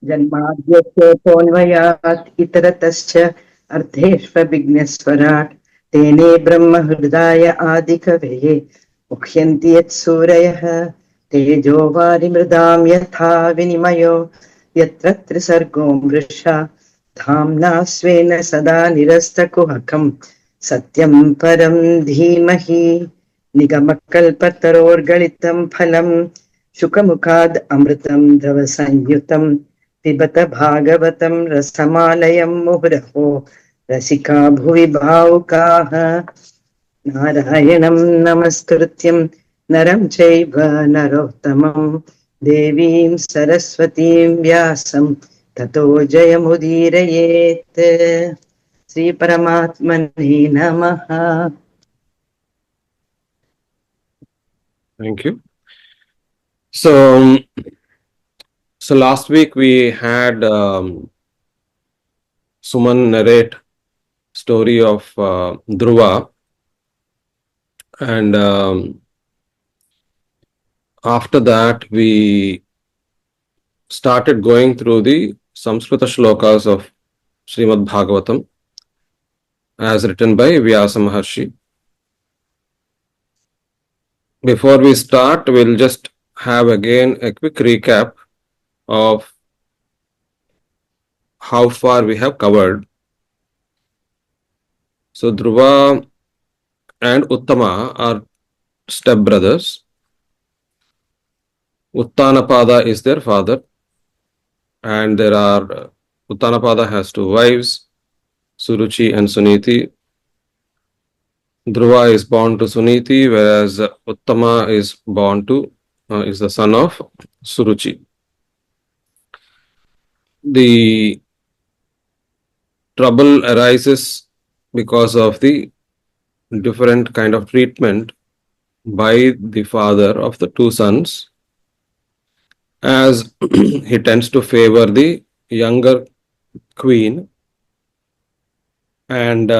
जन्माद्यस्योन्वयात् इतरतश्च अर्थेष्वभिघ्नस्वराट् तेने ब्रह्महृदाय आदिकवये मुह्यन्ति यत्सूरयः तेजो वारिमृदां यथा विनिमयो यत्र त्रिसर्गो मृषा धाम्ना स्वेन सदा निरस्तकुहकं सत्यं परं धीमहि निगमकल्पतरोर्गलितं फलं शुकमुखाद् अमृतं द्रवसंयुतं पिबत भागवतं रसमालयं मुहुरहो रसिका भुवि भावुकाः नारायणं नमस्कृत्यं नरं चैव नरोत्तमं देवीं सरस्वतीं व्यासं ततो जयमुदीरयेत्। श्रीपरमात्मने नमः। Thank you. So last week we had Suman narrate story of Dhruva, and after that we started going through the Samskrita shlokas of Srimad Bhagavatam as written by Vyasa Maharshi. Before we start, we'll just have again a quick recap of how far we have covered. So Dhruva and Uttama are stepbrothers. Uttanapada is their father, and Uttanapada has two wives, Suruchi and Suniti. Dhruva is born to Suniti, whereas Uttama is the son of Suruchi. The trouble arises because of the different kind of treatment by the father of the two sons, as he tends to favor the younger queen and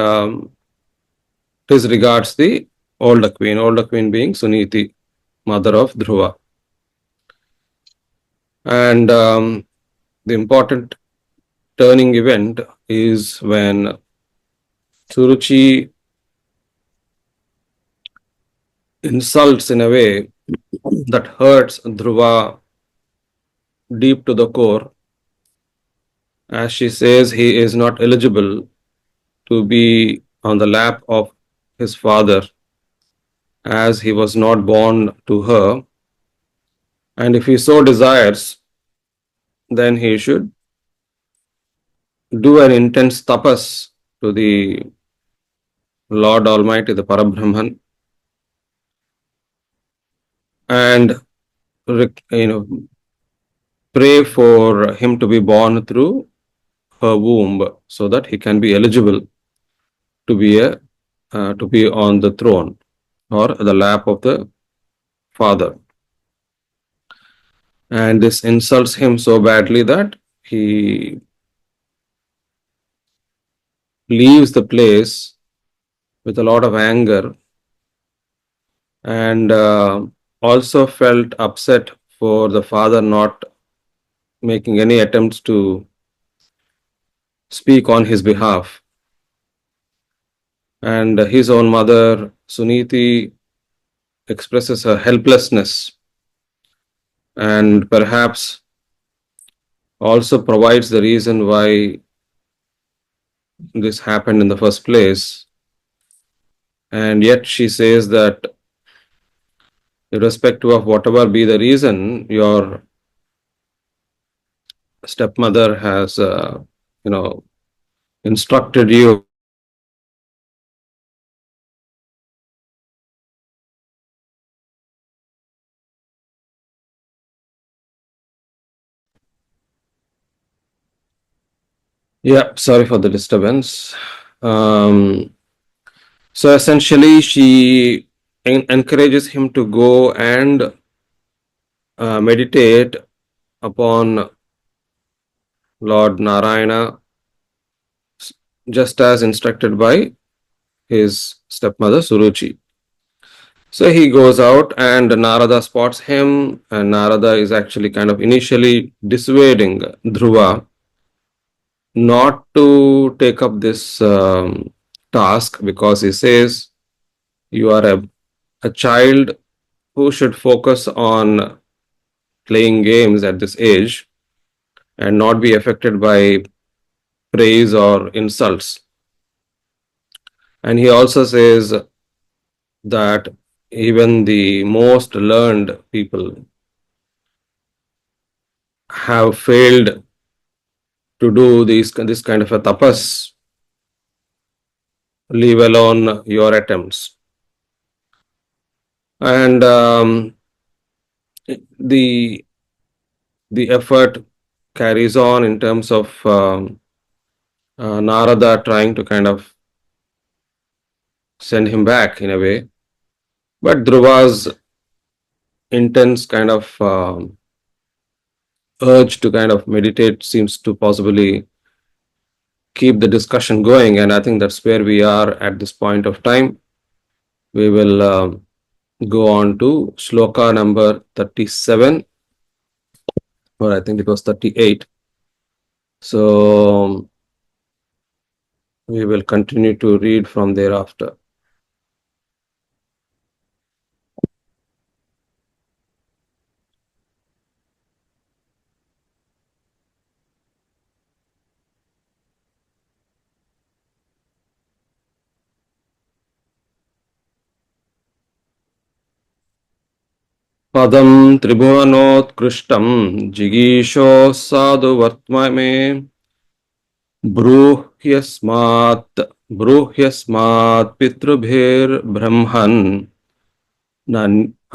disregards the older queen being Suniti, mother of Dhruva. And the important turning event is when Suruchi insults in a way that hurts Dhruva deep to the core, as she says he is not eligible to be on the lap of his father, as he was not born to her, and if he so desires, then he should do an intense tapas to the Lord Almighty, the Parabrahman, and pray for him to be born through her womb, so that he can be eligible to be on the throne or the lap of the father. And this insults him so badly that he leaves the place with a lot of anger, and also felt upset for the father not making any attempts to speak on his behalf. And his own mother, Suniti, expresses her helplessness and perhaps also provides the reason why this happened in the first place. And yet she says that irrespective of whatever be the reason, your stepmother has instructed you sorry for the disturbance. So essentially she encourages him to go and meditate upon Lord Narayana, just as instructed by his stepmother Suruchi. So he goes out and Narada spots him, and Narada is actually kind of initially dissuading Dhruva not to take up this task, because he says, you are a child who should focus on playing games at this age and not be affected by praise or insults. And he also says that even the most learned people have failed to do this kind of a tapas, leave alone your attempts. And the effort carries on in terms of Narada trying to kind of send him back in a way, but Dhruva's intense kind of urge to kind of meditate seems to possibly keep the discussion going, and I think that's where we are at this point of time. We will go on to shloka number 37, or I think it was 38. So we will continue to read from thereafter. Padam tribhuvanotkrishtam jigishos sadhu vartmame ब्रूह्यस्मात् पितृभिर् ब्रह्मन्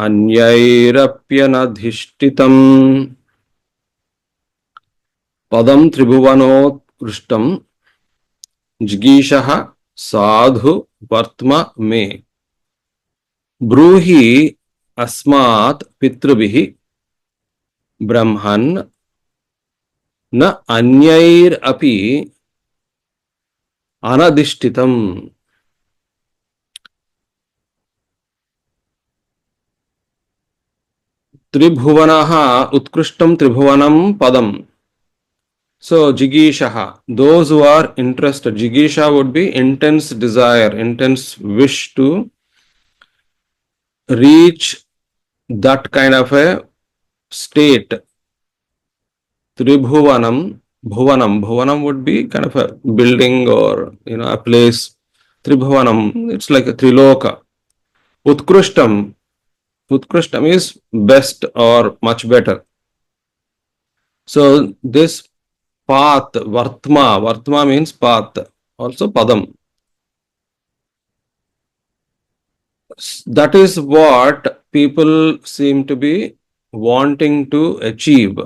अन्यैरप्यनधिष्ठितम् पदं त्रिभुवनोत्कृष्टं जिगीषः साधु वर्त्म मे ब्रूहि अस्मात् पितृभिः ब्रह्मन् न अन्यैरपि अनधिष्ठितम्. त्रिभुवनः उत्कृष्टं त्रिभुवनं पदम. So jigishaha, those who are interested, jigisha would be intense desire, intense wish to reach that kind of a state. Tribhuvanam, bhuvanam would be kind of a building or a place. Tribhuvanam, it's like a triloka. Utkrishtam is best or much better. So this path, vartma means path, also padam. That is what people seem to be wanting to achieve.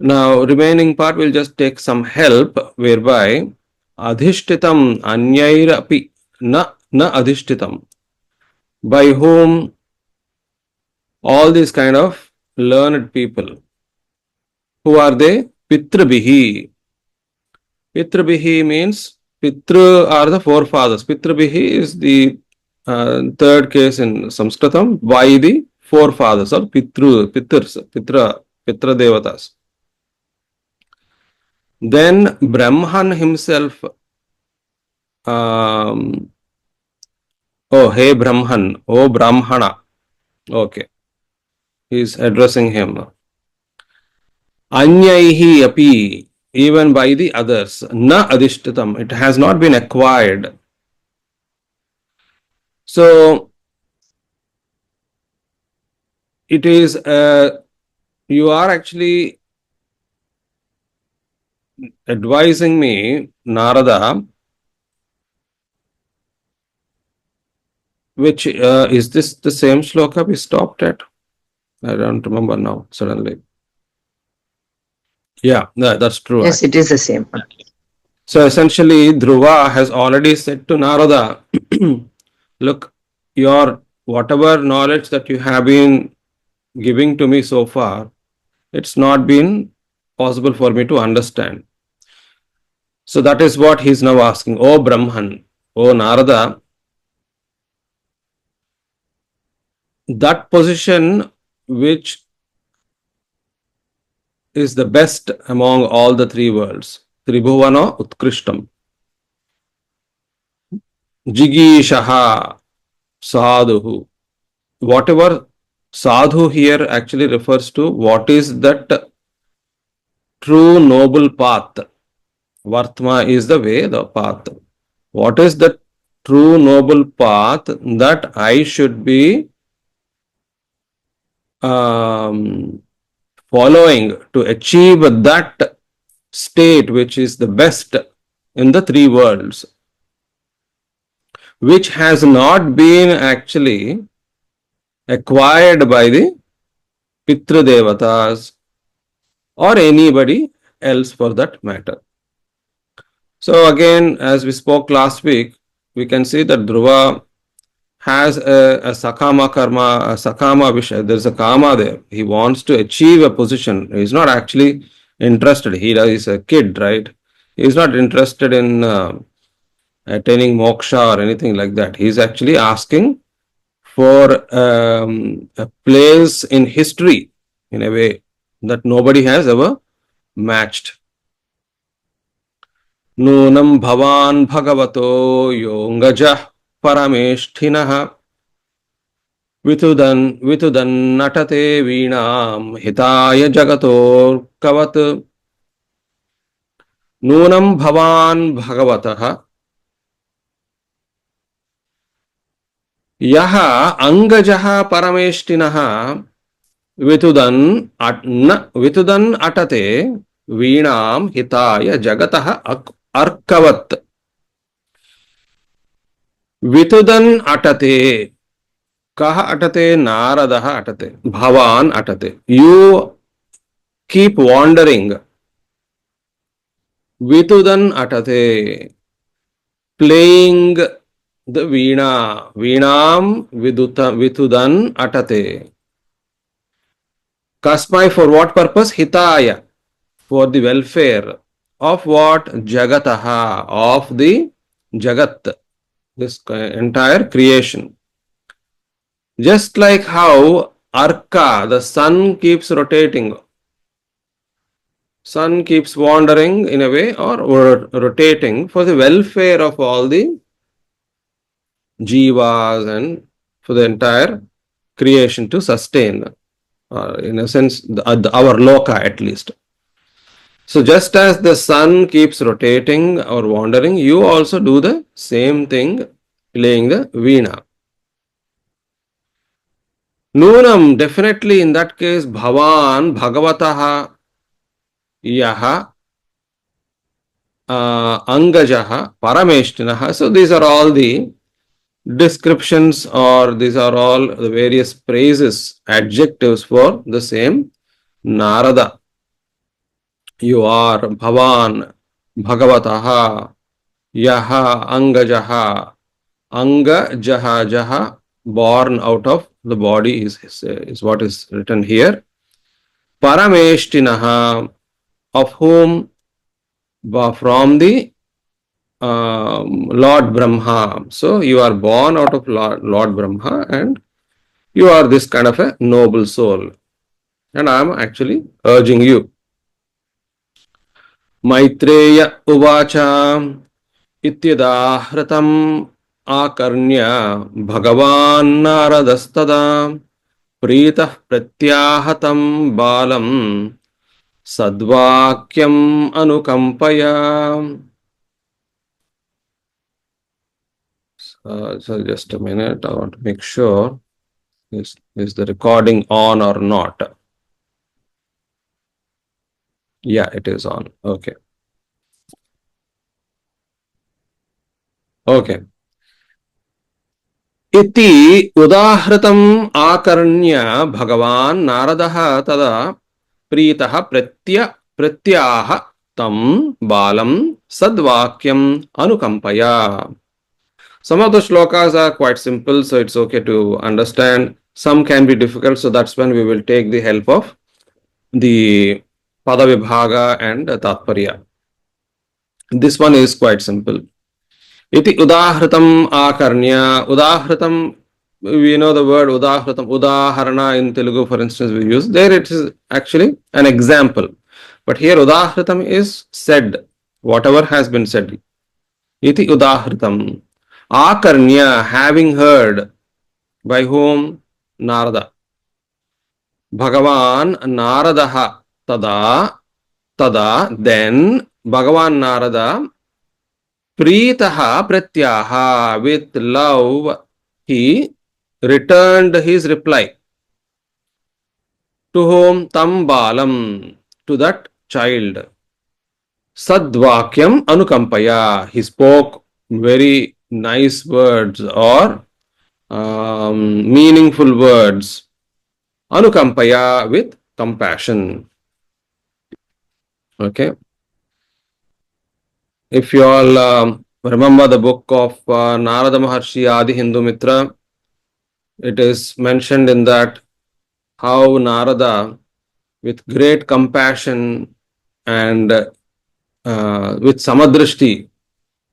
Now, remaining part will just take some help, whereby adhishtitam anyairapi na adhishtitam, by whom all these kind of learned people. Who are they? Pitrabihi. Pitrabihi means Pitra are the forefathers. Pitrabihi is the third case in Sanskritam by the forefathers or Pitra Devatas. Then Brahman himself, oh hey Brahman, oh Brahmana. Okay. He is addressing him. Anyaihi api, even by the others. Na adhishtatam, it has not been acquired. So it is, you are actually advising me, Narada, which is this the same shloka we stopped at? I don't remember now suddenly. Yeah, that's true. Yes, it is the same one. So essentially, Dhruva has already said to Narada, look, your whatever knowledge that you have been giving to me so far, it's not been possible for me to understand. So that is what he's now asking. Oh Brahman, oh Narada, that position which is the best among all the three worlds. Tribhuvana Utkrishtam. Jigishaha Sadhu. Whatever sadhu here actually refers to, what is that true noble path. Vartma is the way, the path. What is the true noble path that I should be following to achieve that state which is the best in the three worlds, which has not been actually acquired by the Pitra Devatas or anybody else for that matter. So again, as we spoke last week, we can see that Dhruva has a sakama karma, a sakama vishaya. There's a kama there. He wants to achieve a position. He's not actually interested. He is a kid, right? He's not interested in attaining moksha or anything like that. He's actually asking for a place in history in a way that nobody has ever matched. Nunam bhavan bhagavato yongajah parameshthinaha वितुदन नटते वीणाम हिताय जगतोर कवत नूनम भवान भगवतः यह अंगजः परमेष्टिनः वितुदन अटते वीणाम हिताय जगतः अर्कवत वितुदन अटते कह अटते नारदः अटते भवान अटते you keep wandering vitudan atate playing the veena veenam vitudan atate kasmai for what purpose hitaya for the welfare of what jagataha of the jagat this entire creation. Just like how Arka, the sun keeps rotating, sun keeps wandering in a way or rotating for the welfare of all the jivas and for the entire creation to sustain, in a sense, our loka at least. So just as the sun keeps rotating or wandering, you also do the same thing, playing the veena. Nunam, definitely in that case, Bhavan, Bhagavataha, Yaha, Angajaha, Parameshtinaha. So these are all the descriptions or these are all the various praises, adjectives for the same Narada. You are Bhavan, Bhagavataha, Yaha, Angajaha, Anga, Jaha, Jaha, born out of the body is what is written here. Parameshtinaha, of whom from the Lord Brahma. So you are born out of Lord Brahma and you are this kind of a noble soul. And I am actually urging you. Maitreya Uvacha Ityadahratam Akarnya Bhagavan Naradastada Pritah Pratyahatam Balam Sadvakyam Anukampaya. So just a minute, I want to make sure is the recording on or not. Yeah, it is on. Okay. Okay. Iti udahratam akarnya bhagavan naradaha tada pritaha pratyaha tam balam sadvakyam anukampaya. Some of the shlokas are quite simple, so it's okay to understand. Some can be difficult, so that's when we will take the help of the Padavibhaga and Tatparya. This one is quite simple. Iti udahratam akarnya. Udahratam we know the word udahritam, udaharana in Telugu, for instance, we use. There it is actually an example. But here udahritam is said, whatever has been said. Iti udahritam. Akarnya, having heard. By whom? Narada. Bhagavan Naradaha tada, then Bhagavan Narada Preetaha Pratyaha, with love he returned his reply. To whom? Tam Balam, to that child. Sadvakyam Anukampaya, he spoke very nice words or meaningful words. Anukampaya, with compassion. Okay. If you all remember the book of Narada Maharshi Adi Hindu Mitra, it is mentioned in that how Narada, with great compassion and with samadrishti,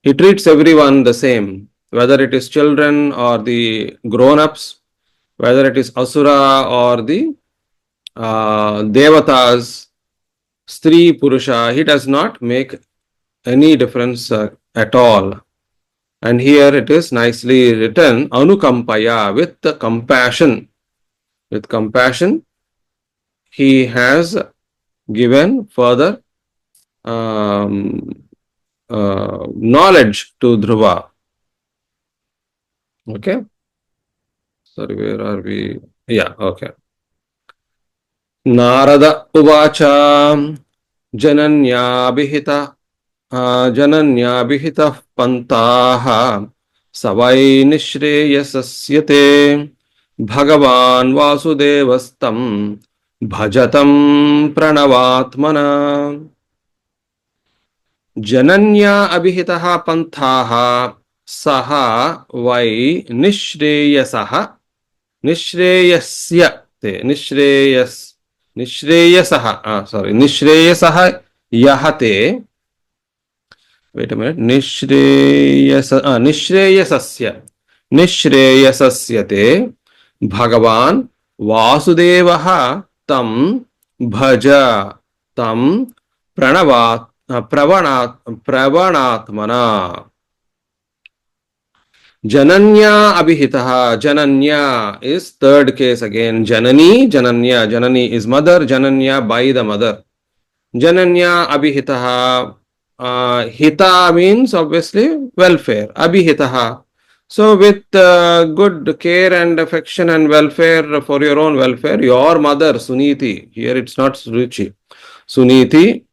he treats everyone the same, whether it is children or the grown-ups, whether it is asura or the devatas, stri, purusha, he does not make any difference at all. And here it is nicely written, anukampaya, with the compassion. With compassion, he has given further knowledge to Dhruva. Okay. Sorry, where are we? Yeah, okay. Narada uvacha jananyabhihita जनन्याभिहितः पन्ताः स वै निःश्रेयसस्यते भगवान् वासुदेवस्तं भजतं प्रणवात्मना जनन्या अभिहितः पन्थाः सः वै निःश्रेयसः निःश्रेयसः यः ते wait a minute, निःश्रेयसस्य ते भगवान वासुदेवः तं भज तं प्रवणात्मना जनन्या अभिहितः जनन्या is third case again. Janani is mother, jananya by the mother. Jananya abhihitaha. Hita means obviously welfare. Abhihitaha. So with good care and affection and welfare for your own welfare, your mother Suniti, here it's not Ruchi, Suniti,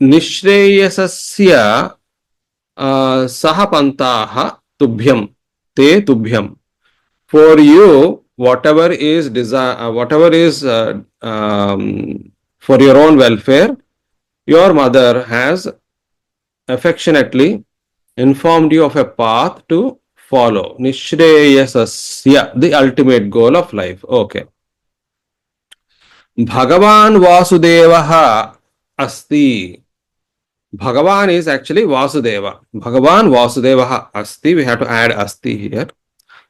Nishreyasasya Sahapantaha Tubhyam, Te Tubhyam. For you, whatever is for your own welfare, your mother has affectionately informed you of a path to follow. Nishreyasasya, the ultimate goal of life. Okay. Bhagavan Vasudevaha Asti. Bhagavan is actually Vasudeva. Bhagavan Vasudevaha Asti. We have to add Asti here.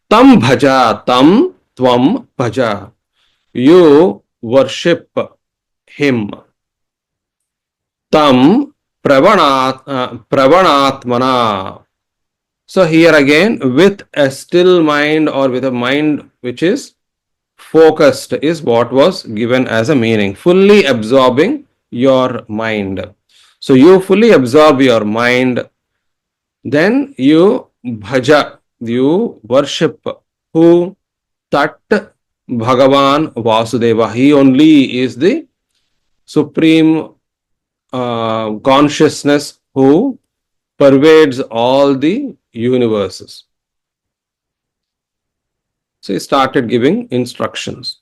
Tam bhaja, tam, tvam bhaja. You worship him. Tam pravanatmana. So here again, with a still mind or with a mind which is focused is what was given as a meaning. Fully absorbing your mind. So you fully absorb your mind, then you bhaja, you worship who? Tat Bhagavan Vasudeva. He only is the supreme consciousness who pervades all the universes. So he started giving instructions.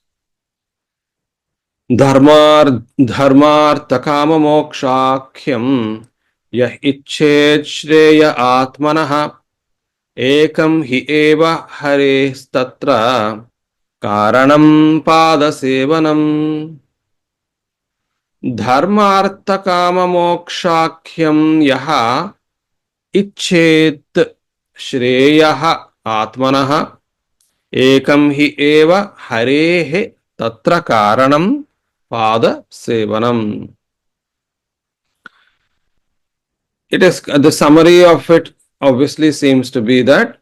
Dharmartha-kama mokshakyam yah ichet shreya atmanah ekam hi eva harestatra karanam padasevanam. Dharmartha-kama mokshakyam yaha ichet Shreyah Atmanah Ekam hi eva Harehe Tatra Karanam Pada Sevanam. It is the summary of it obviously seems to be that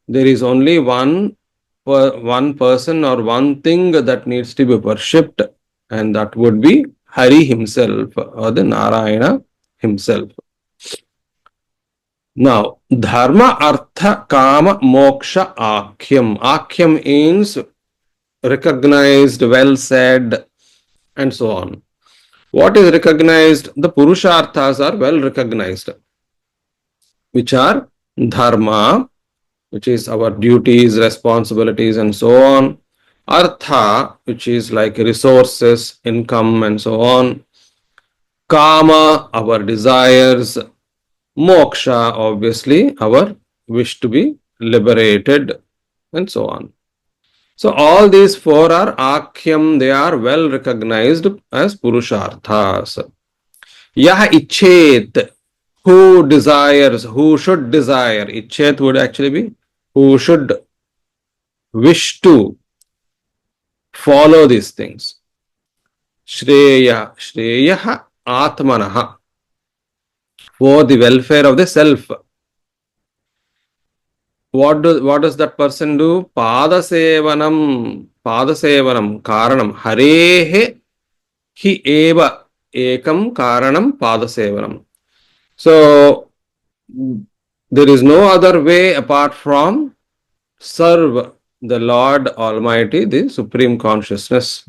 there is only one person or one thing that needs to be worshipped, and that would be Hari himself or the Narayana himself. Now, Dharma, Artha, Kama, Moksha, Akhyam. Akhyam means recognized, well said, and so on. What is recognized? The Purusharthas are well recognized, which are Dharma, which is our duties, responsibilities, and so on. Artha, which is like resources, income, and so on. Kama, our desires. Moksha, obviously, our wish to be liberated, and so on. So, all these four are Akhyam, they are well recognized as Purusharthas. Yah Ichet, who desires, who should desire. Ichet would actually be who should wish to follow these things. Shreya, Shreya Atmanaha, for the welfare of the self. What does that person do? Padasevanam, Padasevanam, Karanam, Harehe hi eva ekam Karanam Padasevanam. So there is no other way apart from serve the Lord Almighty, the Supreme Consciousness.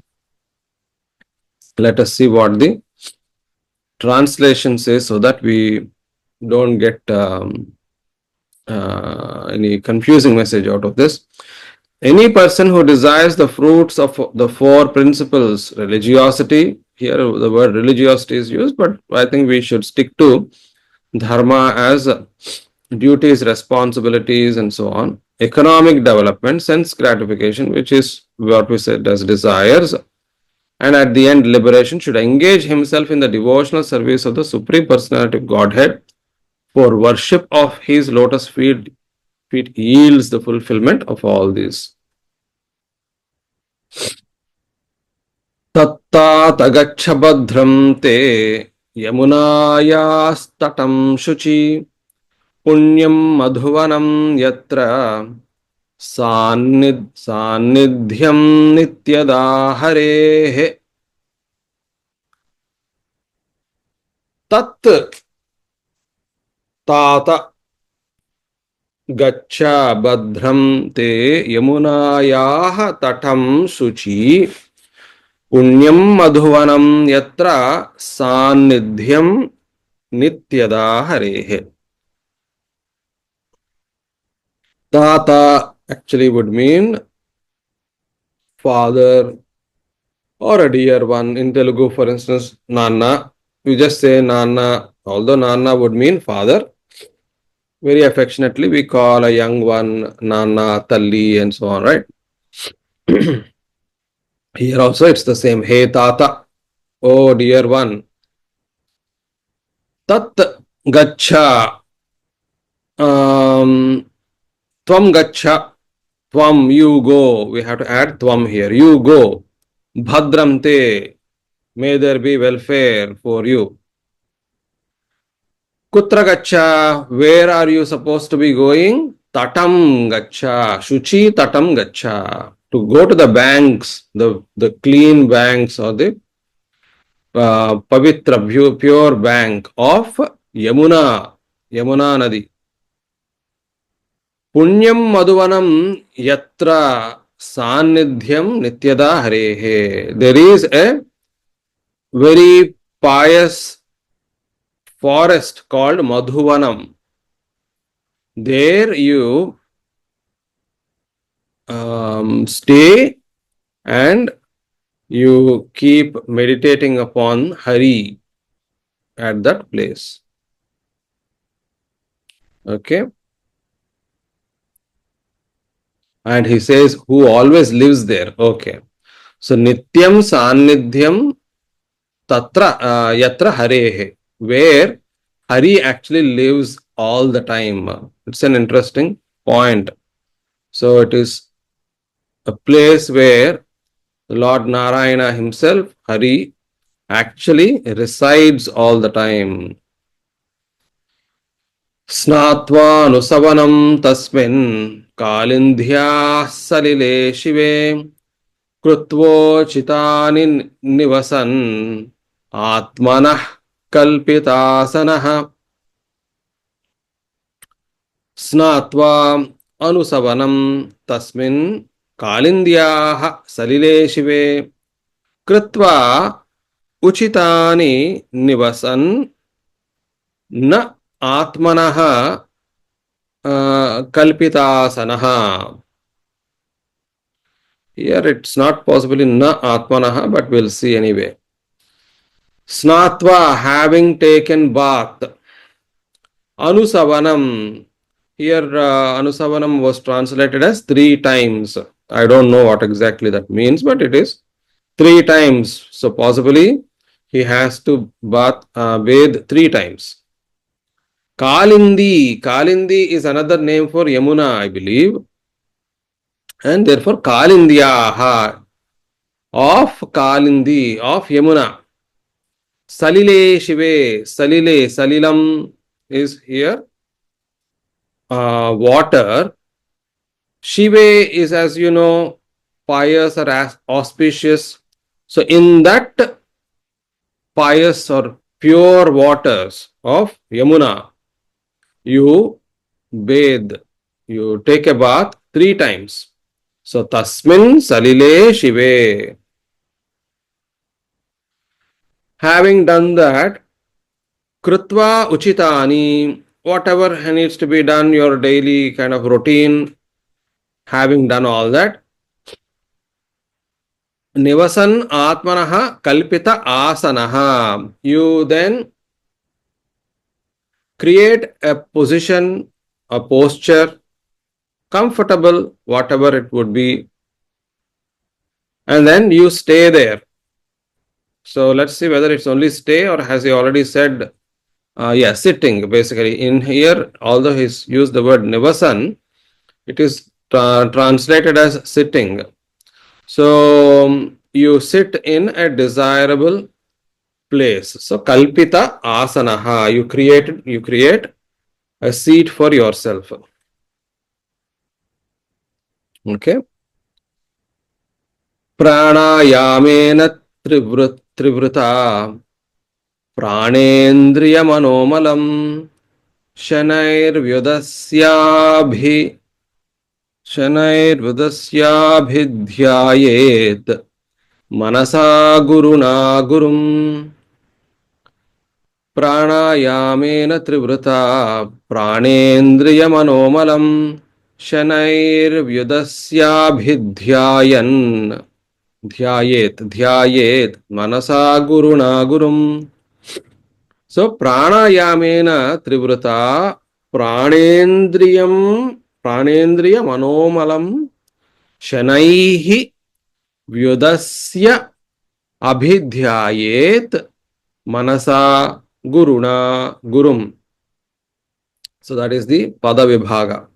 Let us see what the translation says so that we don't get any confusing message out of this. Any person who desires the fruits of the four principles, religiosity, here the word religiosity is used, but I think we should stick to dharma as duties, responsibilities, and so on. Economic development, sense gratification, which is what we said as desires, and at the end, liberation, should engage himself in the devotional service of the Supreme Personality of Godhead, for worship of his lotus feet yields the fulfillment of all these. Tattat agaccha badhram te yamunayastatam shuchi punyam madhuvanam yatra sannidhyam nityada harehe. Tat tata gaccha badhram te yamunayah tatam suchi punyam madhuvanam yatra sannidhyam nityada harehe. Tata actually would mean father or a dear one. In Telugu, for instance, Nana. You just say Nana, although Nana would mean father. Very affectionately, we call a young one Nana, Talli, and so on, right? Here also it's the same. Hey Tata, oh dear one. Tat Gacha. Tvam Gacha. Tvam, you go. We have to add Tvam here. You go. Bhadramte. May there be welfare for you. Kutra Gacha. Where are you supposed to be going? Tatam Gacha. Shuchi Tatam Gacha. To go to the banks, the clean banks or the Pavitra, pure bank of Yamuna Nadi. Punyam Madhuvanam Yatra Sannidhyam Nityada Harehe. There is a very pious forest called Madhuvanam. There you stay and you keep meditating upon Hari at that place. Okay. And he says, who always lives there. Okay. So, Nityam Sannidhyam Tatra Yatra Harehe, where Hari actually lives all the time. It's an interesting point. So it is a place where Lord Narayana himself, Hari, actually resides all the time. Snatva tasmin kalindhya salile shive कृत्वोचितानि निवसन् आत्मनः कल्पितासनः स्नात्वा अनुसवनं तस्मिन् कालिन्द्याः सलिले शिवे कृत्वा उचितानि निवसन् न आत्मनः कल्पितासनः. Here it's not possibly na atmanaha, but we'll see anyway. Snatva, having taken bath. Anusavanam. Here Anusavanam was translated as 3 times. I don't know what exactly that means, but it is 3 times. So possibly he has to bathe 3 times. Kalindi. Kalindi is another name for Yamuna, I believe. And therefore Kalindyaha. Of Kalindi, of Yamuna. Salile Shive, Salile, Salilam is here. Water. Shive is, as you know, pious or auspicious. So in that pious or pure waters of Yamuna, you bathe, you take a bath 3 times. So Tasmin Salile Shive. Having done that, Krutva Uchitani, whatever needs to be done, your daily kind of routine, having done all that, Nivasan Atmanaha Kalpita Asanaha, you then create a position, a posture, comfortable, whatever it would be, and then you stay there. So let's see whether it's only stay or has he already said, sitting basically. In here, although he's used the word nivasan, it is translated as sitting. So you sit in a desirable place. So kalpita asanaha, you create a seat for yourself. Okay. Pranayamena trivrita प्राणेन्द्रिय मनोमलम शनैर्व्युदस्याभिध्यायेत् मनसा गुरुना गुरुम प्राणायामेन त्रिवृता प्राणेन्द्रिय मनोमलम शनैर्व्युदस्याभिध्यायन् ध्यायेत् मनसा गुरुना गुरुम. So pranayamena trivrata pranendriya manomalam shanaihi vyudasya abhidhyayet manasa guruna gurum. So that is the pada vibhaga.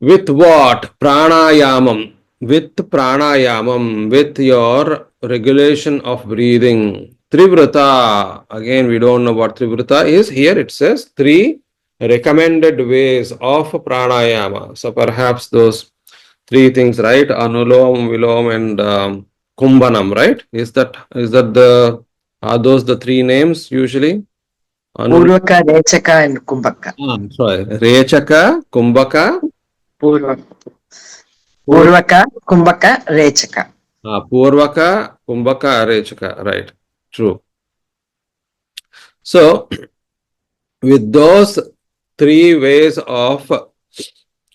With what? Pranayamam. With pranayamam, with your regulation of breathing. Trivrata, again we don't know what Trivrata is. Here it says 3 recommended ways of pranayama. So perhaps those 3 things, right? Anulom, Vilom and Kumbhanam, right? Are those the 3 names usually? Purvaka, Rechaka and Kumbhaka. Sorry, Rechaka, Kumbhaka. Purvaka, Kumbhaka, Rechaka. Purvaka, Kumbhaka, Rechaka, right. True. So, with those 3 ways of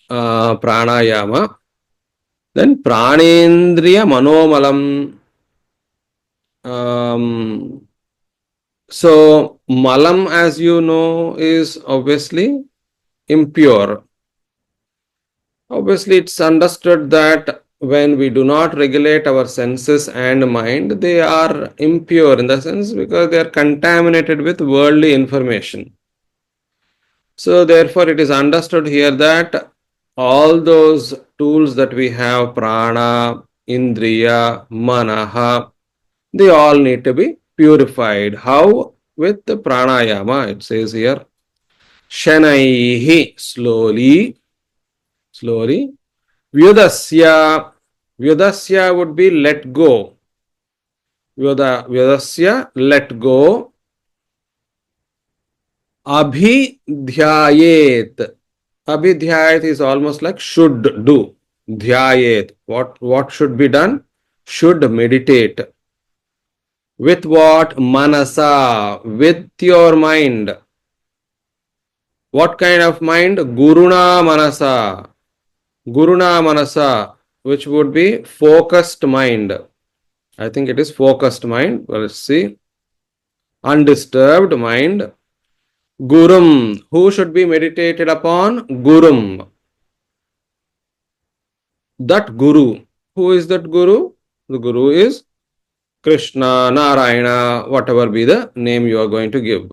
pranayama, then pranendriya manomalam. So, malam, as you know, is obviously impure. Obviously, it's understood that when we do not regulate our senses and mind, they are impure in the sense because they are contaminated with worldly information. So therefore it is understood here that all those tools that we have, prana, indriya, manaha, they all need to be purified. How? With the pranayama, it says here, shanaihi, slowly, slowly. Vyudasya, vyudasya would be let go. Vyudasya, let go. Abhidhyayet. Abhidhyayet is almost like should do. Dhyayet. What should be done? Should meditate. With what? Manasa. With your mind. What kind of mind? Guruna manasa. Guruna manasa, which would be focused mind. I think it is focused mind. Well, let's see. Undisturbed mind. Gurum. Who should be meditated upon? Gurum. That Guru. Who is that Guru? The Guru is Krishna, Narayana, whatever be the name you are going to give.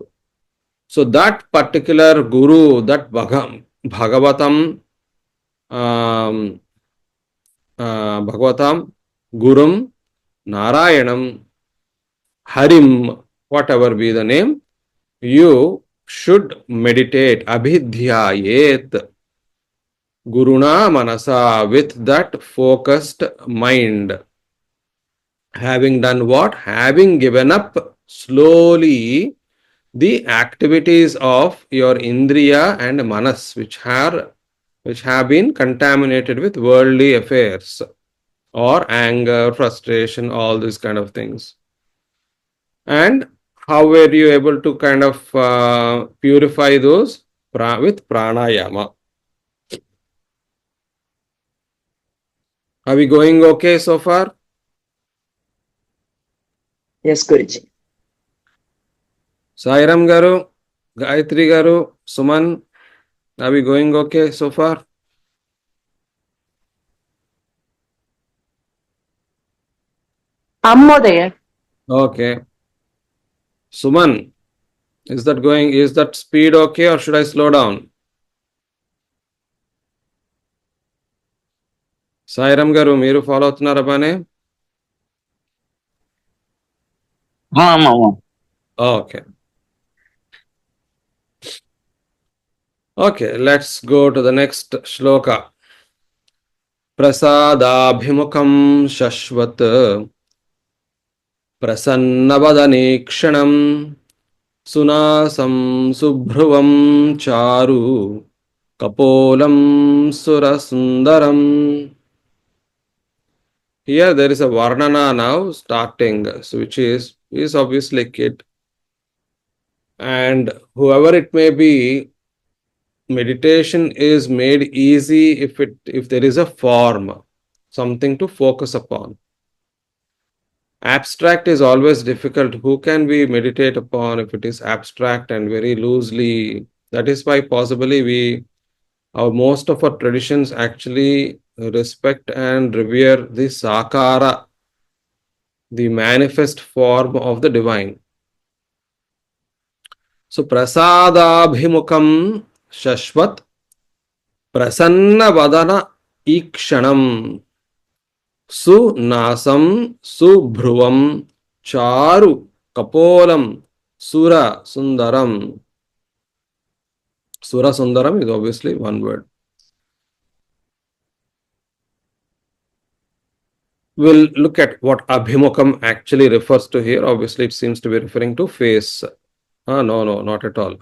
So that particular Guru, that Bhagavatam, Bhagavatam, Gurum, Narayanam, Harim, whatever be the name, you should meditate, abhidhyayet, Guruna Manasa, with that focused mind. Having done what? Having given up slowly the activities of your Indriya and Manas, which have been contaminated with worldly affairs or anger, frustration, all these kind of things. And how were you able to kind of purify those? With pranayama. Are we going okay so far? Yes, Guruji. Sairam Garu, Gayatri Garu, Suman, are we going okay so far? Ammodaya. Okay. Suman, is that speed okay or should I slow down? Sairam Garu, మీరు follow అవుతున్నారా బానే? Okay. Okay, let's go to the next shloka. Prasadabhimukam shashvat prasannavadanekshanam sunasam subhruvam charu kapolam surasundaram. Here there is a varnana now starting, so which is obviously kid. And whoever it may be, meditation is made easy if there is a form, something to focus upon. Abstract is always difficult. Who can we meditate upon if it is abstract and very loosely? That is why possibly most of our traditions actually respect and revere the sakara, the manifest form of the divine. So prasadabhimukam shashvat prasanna vadana ikshanam sunasam subhruvam charu kapolam sura sundaram. Sura sundaram is obviously one word. We'll look at what abhimukam actually refers to here. Obviously, it seems to be referring to face. No, not at all.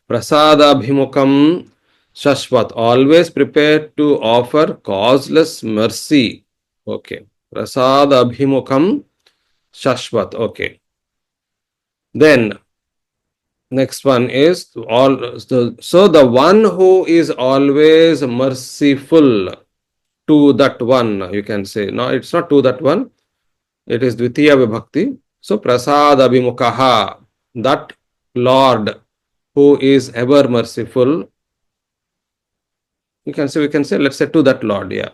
Prasadabhimukam shashvat, always prepared to offer causeless mercy. Okay. Prasadabhimukam shashvat. Okay. Then, next one is so the one who is always merciful to that one, you can say. No, it's not to that one. It is Dvitiya Vibhakti. So Prasadabhimukaha, that Lord who is ever merciful. We can say, let's say to that Lord, yeah.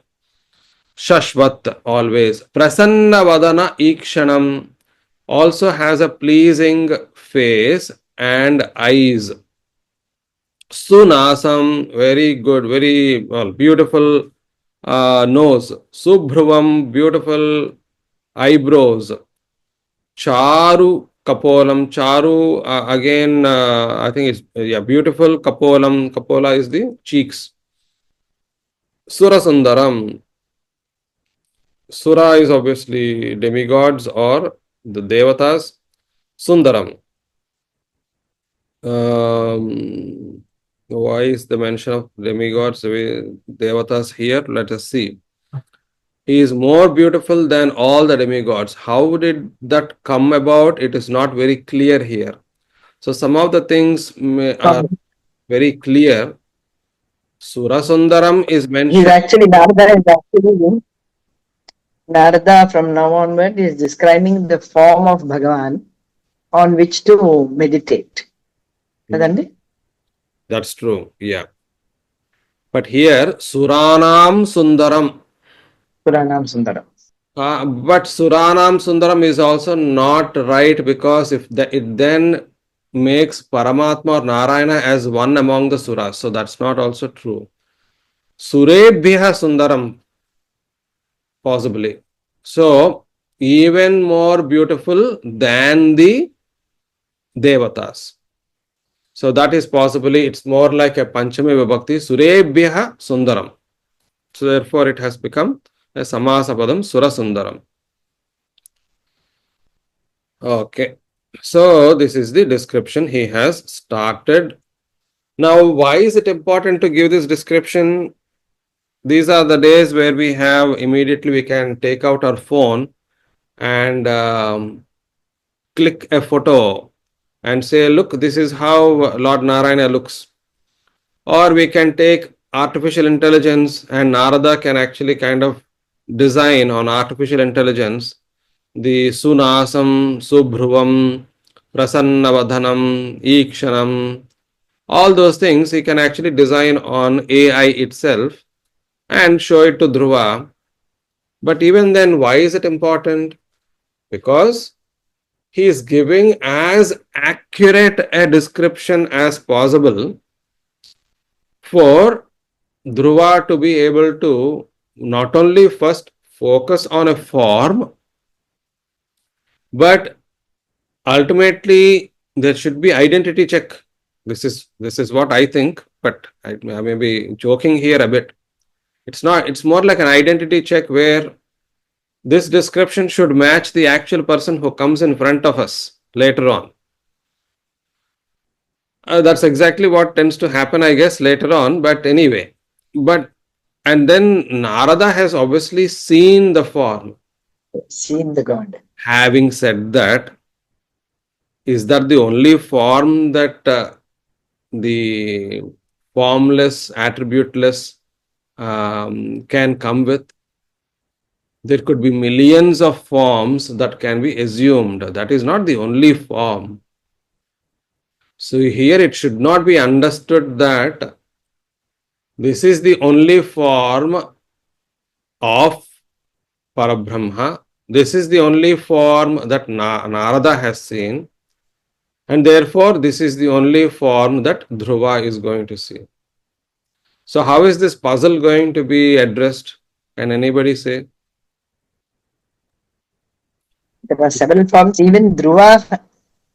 Shashvat, always. Prasanna Vadana Ikshanam, also has a pleasing face and eyes. Sunasam, very good, very well, beautiful nose. Subhruvam, beautiful eyebrows. Charu Kapolam, Charu again, I think it's yeah, beautiful. Kapolam, Kapola is the cheeks. Surasundaram, Sura is obviously demigods or the devatas. Sundaram. Why is the mention of demigods, devatas here? Let us see. He is more beautiful than all the demigods. How did that come about? It is not very clear here. So some of the things are From, very clear. Surasundaram is he's mentioned. actually Narada from now onward is describing the form of Bhagavan on which to meditate. Kadandi? That's true. Yeah. But here, Suranam Sundaram. Puranam Sundaram. But Suranam Sundaram is also not right because if it then makes Paramatma or Narayana as one among the Suras. So that's not also true. Surebhya Sundaram, possibly. So, even more beautiful than the Devatas. So that is possibly, it's more like a Panchami Vibhakti, Surebhya Sundaram. So therefore it has become a Samasapadam Sura Sundaram. Okay. So this is the description he has started. Now, why is it important to give this description? These are the days where we have immediately we can take out our phone and click a photo and say, look, this is how Lord Narayana looks. Or we can take artificial intelligence and Narada can actually kind of design on artificial intelligence the Sunasam, Subhruvam, Prasannavadhanam, Ikshanam, all those things he can actually design on AI itself and show it to Dhruva. But even then, why is it important? Because he is giving as accurate a description as possible for Dhruva to be able to not only first focus on a form, but ultimately there should be identity check. This is what I think, but I may be joking here a bit. It's not, it's more like an identity check where this description should match the actual person who comes in front of us later on. That's exactly what tends to happen, I guess, later on. But anyway, but and then Narada has obviously seen the form. Seen the God. Having said that, is that the only form that the formless, attributeless can come with? There could be millions of forms that can be assumed. That is not the only form. So here it should not be understood that this is the only form of Parabrahma. This is the only form that Narada has seen. And therefore, this is the only form that Dhruva is going to see. So how is this puzzle going to be addressed? Can anybody say? There are several forms. Even Dhruva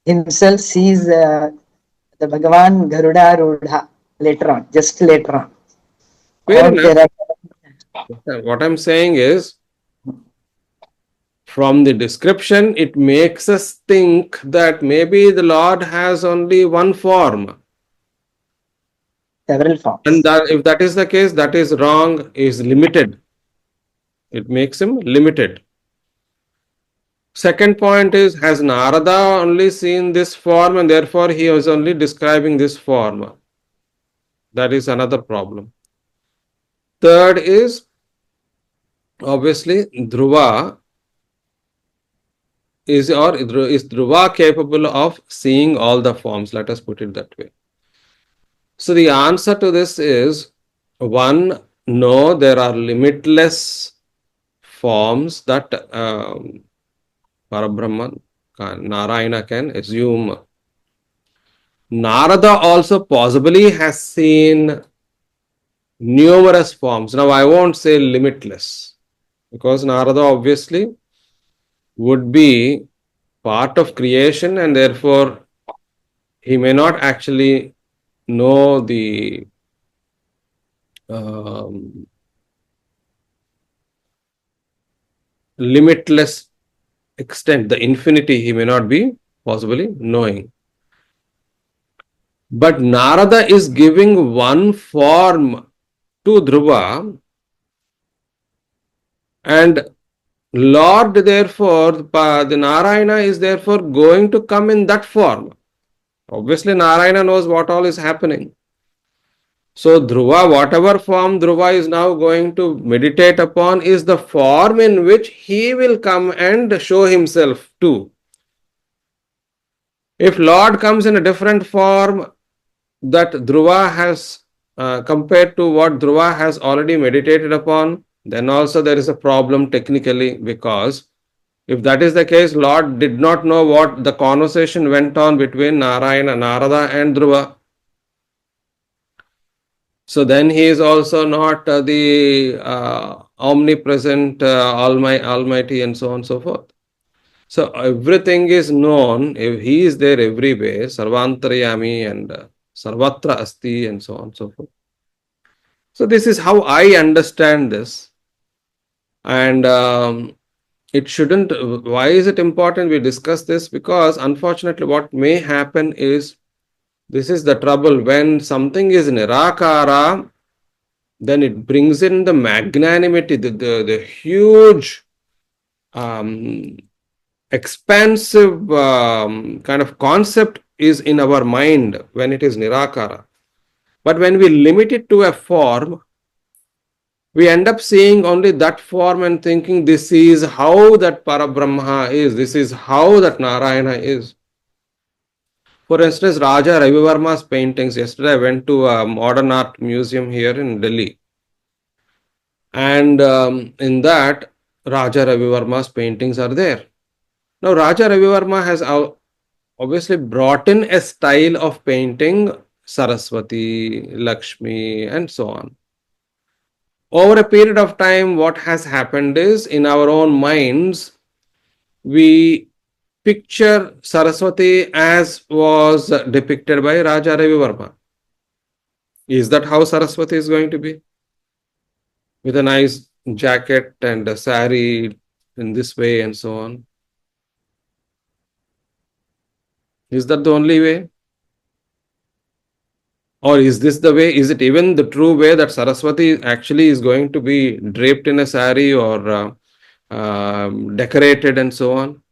himself sees the Bhagavan Garuda Rudha later on, just later on. Fair Or enough. there are What I'm saying is, from the description, it makes us think that maybe the Lord has only one form. several And forms. that if that is the case, that is wrong, is limited. It makes him limited. Second point is, has Narada only seen this form and therefore he was only describing this form? That is another problem. Third is, obviously, Dhruva is Dhruva capable of seeing all the forms? Let us put it that way. So the answer to this is one, no, there are limitless forms that Parabrahman, Narayana can assume. Narada also possibly has seen numerous forms. Now, I won't say limitless, because Narada obviously would be part of creation, and therefore he may not actually know the um, limitless extent, the infinity he may not be possibly knowing. But Narada is giving one form to Dhruva, and Lord, therefore, the Narayana is therefore going to come in that form. Obviously, Narayana knows what all is happening. So, Dhruva, whatever form Dhruva is now going to meditate upon, is the form in which he will come and show himself to. If Lord comes in a different form that Dhruva has, compared to what Dhruva has already meditated upon, then also there is a problem technically, because if that is the case, Lord did not know what the conversation went on between Narayana, Narada and Dhruva. So then he is also not the omnipresent, almighty, and so on and so forth. So everything is known. If he is there everywhere, Sarvantarayami and Sarvatra Asti, and so on and so forth. So this is how I understand this. And it shouldn't, why is it important we discuss this? Because unfortunately what may happen is, this is the trouble, when something is nirakara, then it brings in the magnanimity, the huge expansive kind of concept is in our mind when it is nirakara. But when we limit it to a form, we end up seeing only that form and thinking this is how that Parabrahma is, this is how that Narayana is. For instance, Raja Ravivarma's paintings. Yesterday I went to a modern art museum here in Delhi. And in that, Raja Ravivarma's paintings are there. Now, Raja Ravivarma has obviously brought in a style of painting Saraswati, Lakshmi, and so on. Over a period of time, what has happened is, in our own minds, we picture Saraswati as was depicted by Raja Ravivarma. Is that how Saraswati is going to be? With a nice jacket and a sari in this way and so on. Is that the only way? Or is this the way? Is it even the true way that Saraswati actually is going to be draped in a sari or decorated and so on?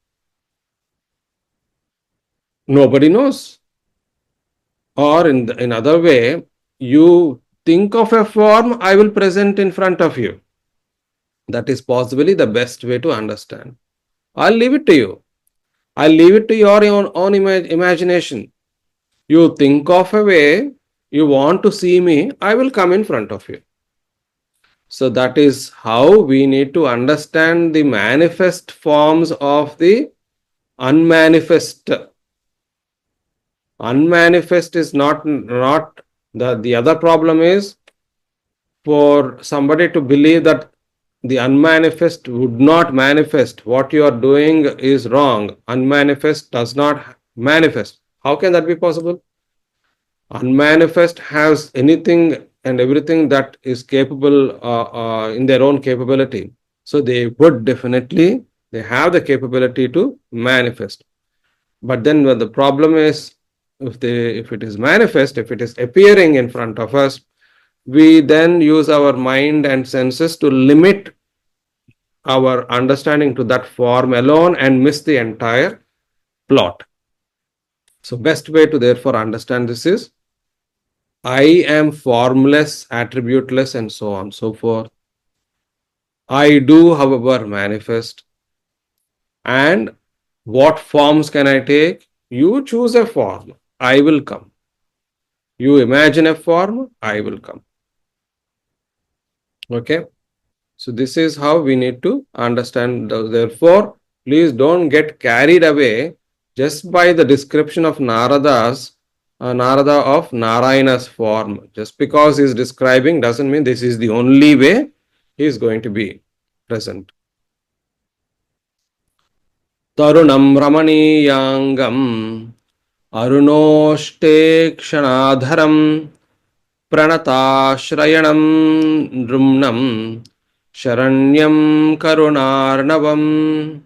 Nobody knows. Or in other way, you think of a form, I will present in front of you. That is possibly the best way to understand. I'll leave it to you. I'll leave it to your own imagination. You think of a way, you want to see me, I will come in front of you. So that is how we need to understand the manifest forms of the unmanifest. Unmanifest is not the other problem is for somebody to believe that the unmanifest would not manifest. What you are doing is wrong. Unmanifest does not manifest. How can that be possible? Unmanifest has anything and everything that is capable in their own capability. So they would definitely, they have the capability to manifest. But then the problem is, if it is manifest, if it is appearing in front of us, we then use our mind and senses to limit our understanding to that form alone and miss the entire plot. So best way to therefore understand this is, I am formless, attributeless, and so on, so forth. I do, however, manifest. And what forms can I take? You choose a form, I will come. You imagine a form, I will come. Okay. So this is how we need to understand. Therefore, please don't get carried away just by the description of Narada's Narada of Narayana's form. Just because he is describing doesn't mean this is the only way he is going to be present. Tarunam Ramaniyangam Arunoshtekshanaadharam Pranatashrayanam Nrumnam Sharanyam Karunarnavam.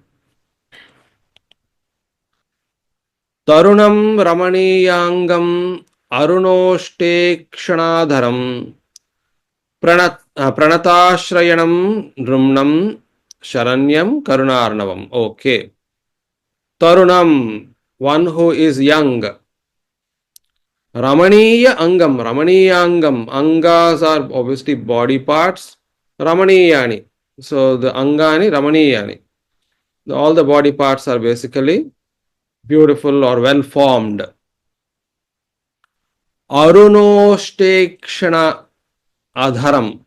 Tarunam Ramaniyangam Arunoshtekshanaadharam Pranatashrayanam Nrumnam Sharanyam Karunarnavam. Okay. Tarunam, one who is young. Ramaniya Angam, Ramaniya Angam. Angas are obviously body parts. Ramaniyani. So the Angani, Ramaniyani. All the body parts are basically beautiful or well formed. Arunostekshana Adharam.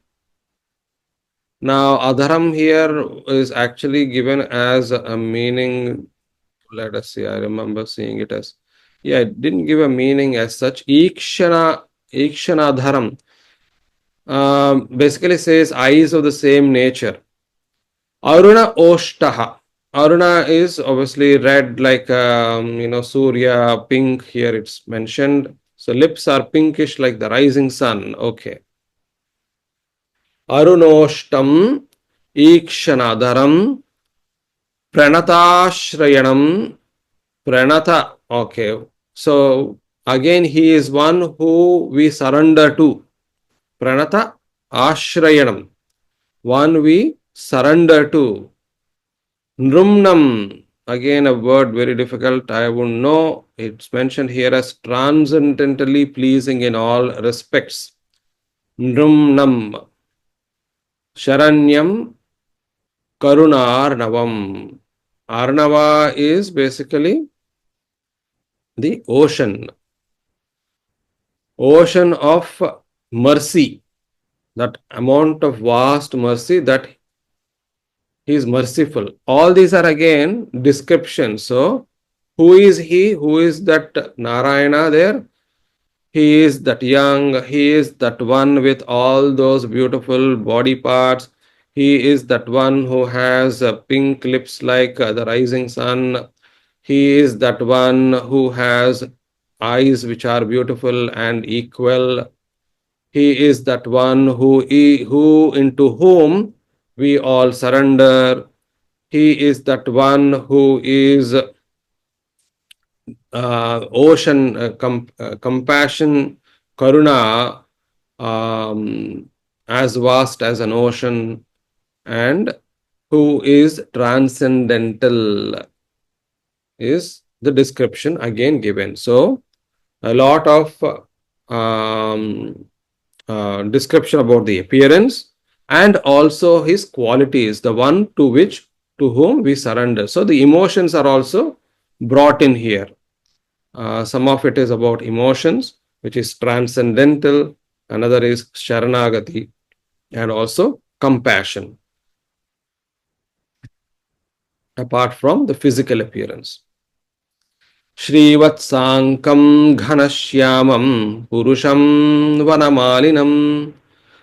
Now, Adharam here is actually given as a meaning. Let us see, I remember seeing it as, yeah, it didn't give a meaning as such. Ikshanadharam basically says eyes of the same nature. Aruna Oshtaha. Aruna is obviously red like, Surya, pink, here it's mentioned. So lips are pinkish like the rising sun. Okay. Arunoshtam Ikshanadharam Pranatashrayanam Pranata. Okay. So again, he is one who we surrender to. Pranata Ashrayanam. One we surrender to. Nrumnam. Again, a word very difficult. I wouldn't know. It's mentioned here as transcendentally pleasing in all respects. Nrumnam. Sharanyam Karunarnavam. Arnava is basically the ocean of mercy, that amount of vast mercy that he is merciful. All these are again descriptions. So, who is he? Who is that Narayana there? He is that young, he is that one with all those beautiful body parts. He is that one who has pink lips like the rising sun. He is that one who has eyes which are beautiful and equal. He is that one who into whom we all surrender. He is that one who is ocean, compassion, karuna, as vast as an ocean, and who is transcendental is the description again given. So, a lot of description about the appearance and also his qualities, the one to whom we surrender. So, the emotions are also brought in here. Some of it is about emotions, which is transcendental. Another is Sharanagati and also compassion, apart from the physical appearance. Shrivatsankam Ghanashyamam Purusham Vanamalinam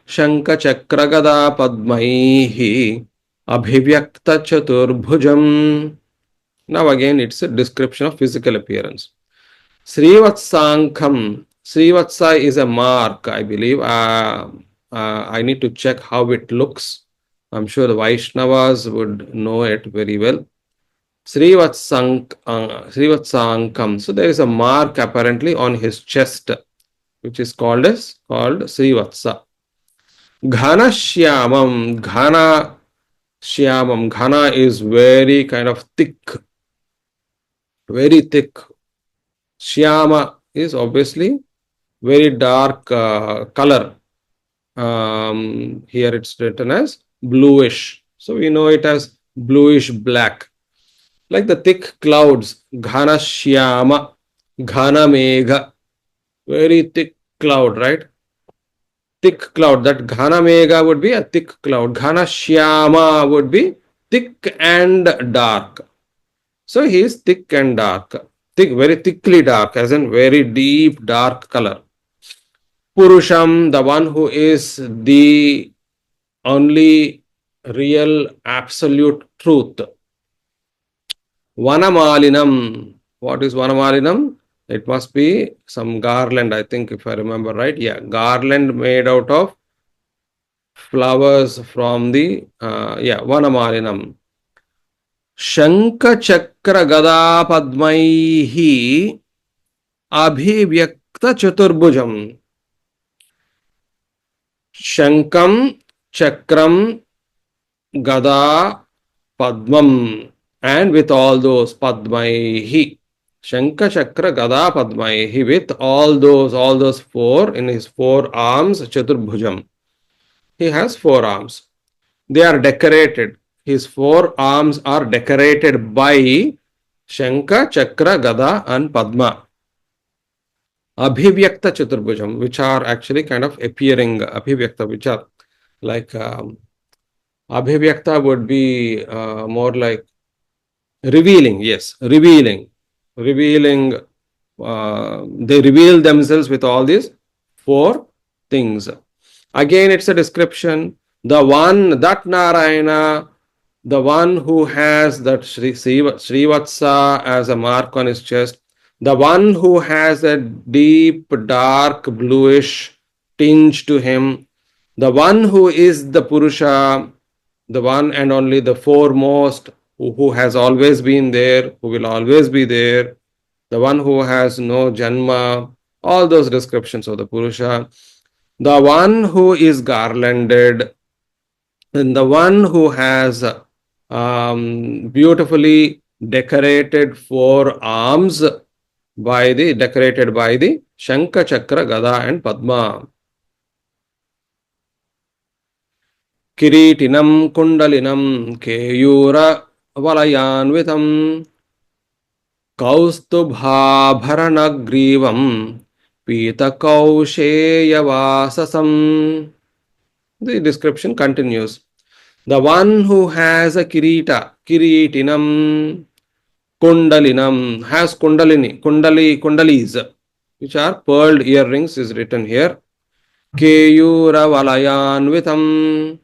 Shankachakragada Padmaihi Abhivyakta Chaturbhujam. Now again it's a description of physical appearance. Srivatsankam. Srivatsa is a mark, I believe. I need to check how it looks. I'm sure the Vaishnavas would know it very well. Srivatsankam. So there is a mark apparently on his chest, which is called Srivatsa. Ghana Shyamam. Ghana Shyamam. Ghana is very kind of thick. Very thick. Shyama is obviously very dark color. Here it's written as bluish. So we know it as bluish black. Like the thick clouds, Ghana Shyama, Ghana Megha, very thick cloud, right? Thick cloud, that Ghana Megha would be a thick cloud. Ghana Shyama would be thick and dark. So he is thick and dark. thick, very thickly dark, as in very deep dark color. Purusham, the one who is the only real absolute truth. Vanamalinam. What is Vanamalinam? It must be some garland, I think, if I remember right. Yeah, garland made out of flowers from the, Vanamalinam. Shanka Chakra Gada Padmaihi Abhivyakta Chaturbhujam. Shankam Chakram Gada Padmam, and with all those Padmaihi. Shanka Chakra Gada Padmaihi, with all those four in his four arms, Chaturbhujam. He has four arms. They are decorated. His four arms are decorated by Shanka, Chakra, Gada, and Padma. Abhivyakta Chaturbhujam, which are actually kind of appearing, Abhivyakta, which are like, Abhivyakta would be more like revealing, yes, revealing. They reveal themselves with all these four things. Again, it's a description. The one, that Narayana, the one who has that Srivatsa as a mark on his chest, the one who has a deep, dark, bluish tinge to him, the one who is the Purusha, the one and only, the foremost, who has always been there, who will always be there, the one who has no janma, all those descriptions of the Purusha, the one who is garlanded, and the one who has beautifully decorated four arms decorated by the Shankha, Chakra, Gada, and Padma. Kiritinam Kundalinam Keyura Valayanvitam Kaustubhabharanagrivam Pitakauseyavasasam. The description continues. The one who has a Kiritinam, Kundalinam, has Kundalis, which are pearled earrings, is written here. Keyura Valayanvitam.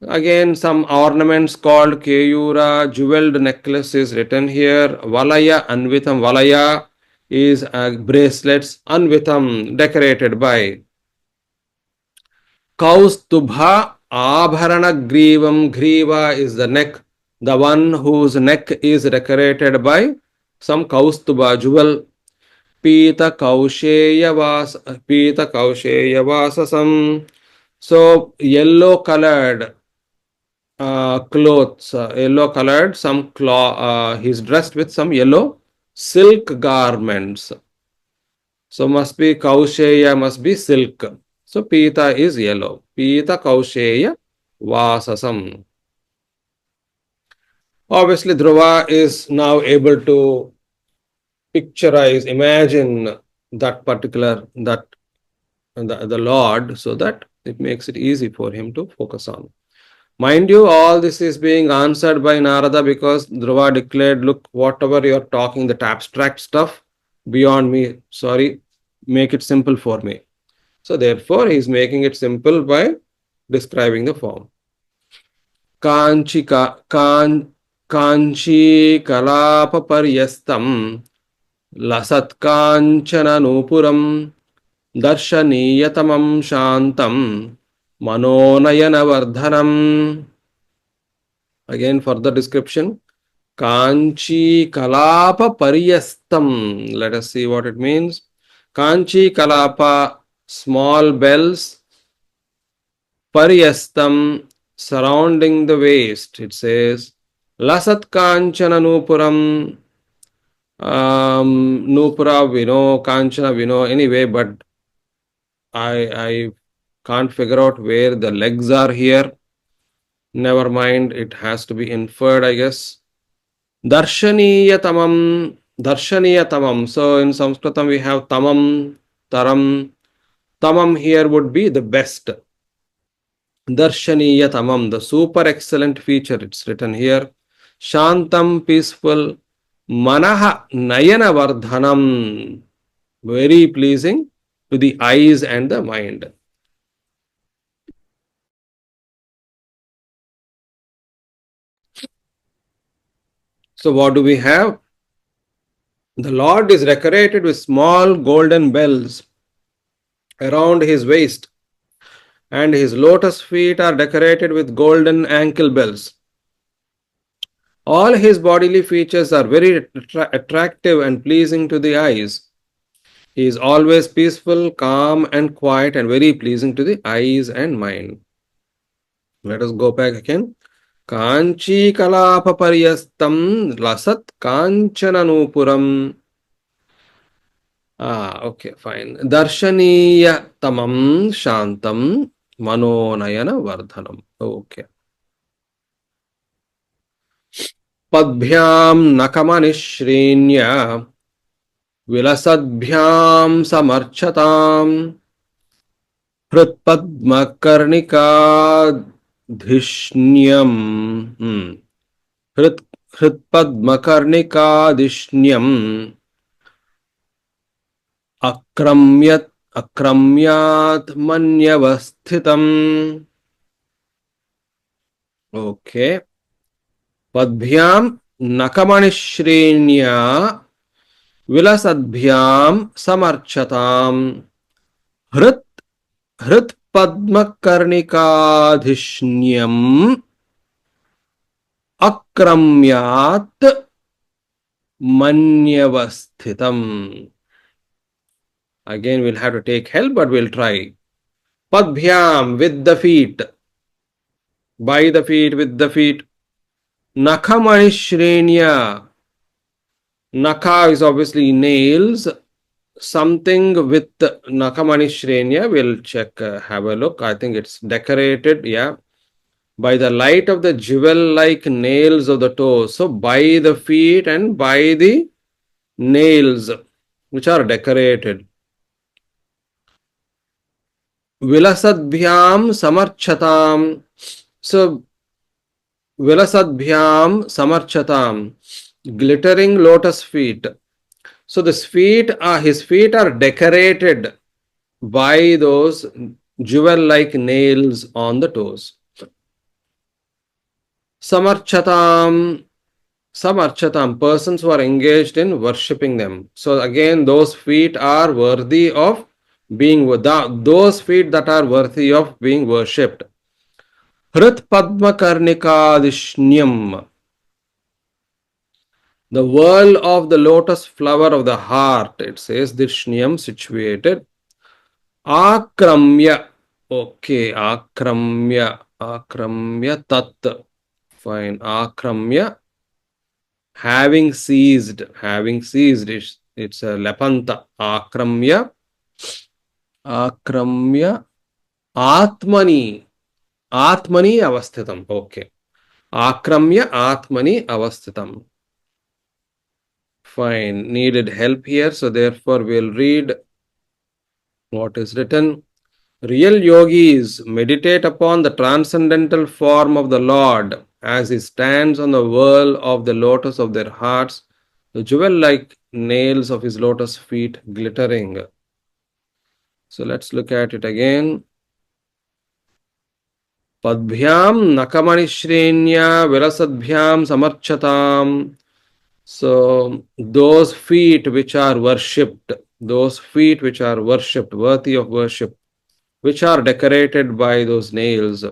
Again, some ornaments called Keyura, jeweled necklace is written here. Valaya Anvitam. Valaya is bracelets. Anvitam, decorated by. Kaustubha Abharana Grivam. Griva is the neck. The one whose neck is decorated by some Kaustubha jewel. Pita Kausheya Vasasam. So, yellow colored clothes, yellow colored, some he's dressed with some yellow silk garments. So must be Kausheya, must be silk. So Pita is yellow. Pita Kausheya Vasasam. Obviously, Dhruva is now able to picturize, imagine that particular, the Lord, so that it makes it easy for him to focus on. Mind you, all this is being answered by Narada because Dhruva declared, look, whatever you're talking, that abstract stuff, beyond me, sorry, make it simple for me. So therefore, he is making it simple by describing the form. Kanchi kalapa paryastam lasat kanchana nupuram darshaniyatamam shantam manonayana vardhanam. Again, further description. Kanchi kalapa paryastam. Let us see what it means. Kanchi kalapa, small bells. Paryastam, surrounding the waist. It says, Lasat kanchana nupuram. Nupura we know, kanchana we know anyway, but I can't figure out where the legs are here. Never mind, it has to be inferred, I guess. Darshaniyatamam. Darshaniyatamam. So in Sanskritam we have tamam, taram. Tamam here would be the best. Darshaniyatamam, the super excellent feature. It's written here. Shantam, peaceful. Manaha Nayana Vardhanam. Very pleasing to the eyes and the mind. So, what do we have? The Lord is decorated with small golden bells around his waist, and his lotus feet are decorated with golden ankle bells. All his bodily features are very attractive and pleasing to the eyes. He is always peaceful, calm, and quiet, and very pleasing to the eyes and mind. Let us go back again. Kanchi kalapa paryastam lasat kanchananoopuram. Okay, fine. Darshaniya tamam shantam manonayana vardhanam. Okay. Padbhyam nakamanishrinya vilasadbhyam samarchatam hritpadmakarnikadhishnyam hrit hritpadmakarnikadhishnyam akramyat akramyat manyavasthitam. Okay. Padbhyam nakamanishrinya vilasadbhyam samarchatam hrit hritpadmakarnikadhishnyam akramyat manyavasthitam. Again, we'll have to take help, but we'll try. Padbhyam, with the feet. By the feet, with the feet. Nakhamanishreenya. Nakha is obviously nails. Something with Nakhamanishreenya. We'll check, have a look. I think it's decorated, yeah. By the light of the jewel-like nails of the toes. So, by the feet and by the nails, which are decorated. Vilasadbhyam samarchatam. So, Vilasadbhyam samarchatam. Glittering lotus feet. So, his feet are decorated by those jewel-like nails on the toes. Samarchatam. Samarchatam, persons who are engaged in worshipping them. So, again, those feet are worthy of being, those feet that are worthy of being worshipped. Hrit Padma Karnikadishnyam. The whirl of the lotus flower of the heart, it says, Dishnyam, situated. Akramya. Okay, Akramya. Akramya Tat. Fine. Akramya. Having seized. Having seized. It's a Lapanta. Akramya. Akramya. Atmani. Atmani avasthitam. Okay. Akramya Atmani avasthitam. Fine. Needed help here. So therefore we'll read what is written. Real yogis meditate upon the transcendental form of the Lord as he stands on the whirl of the lotus of their hearts, the jewel-like nails of his lotus feet glittering. So let's look at it again. Padbhyam nakamanishreenya virasadbhyam samarchatam. So those feet which are worshipped, worthy of worship, which are decorated by those nails.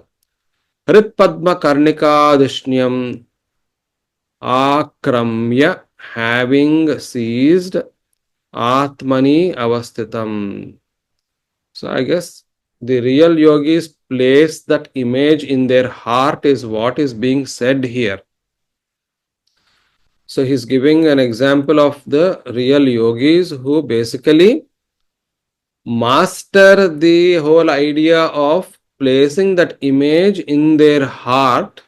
Hritpadma karnikadishnyam akramya, having seized, atmani avasthitam. So I guess the real yogis place that image in their heart is what is being said here. So he's giving an example of the real yogis who basically master the whole idea of placing that image in their heart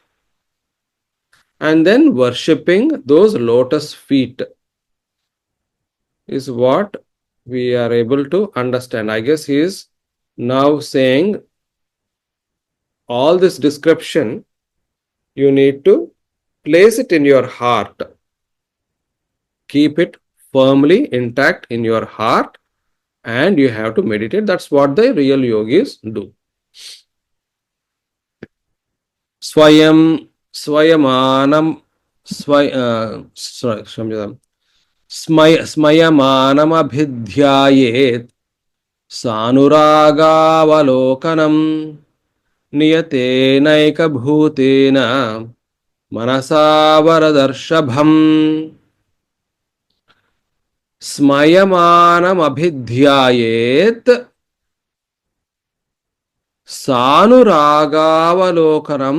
and then worshipping those lotus feet is what we are able to understand. I guess he is now saying all this description, you need to place it in your heart. keep it firmly intact in your heart, and you have to meditate. That's what the real yogis do. Swayam Swayamanam Smayamanam abhidhyayet Sanuragavalokanam Niyatenaika bhutena Manasavaradharshabham. Smayamanam abhidhyayet Sanuragavalokanam.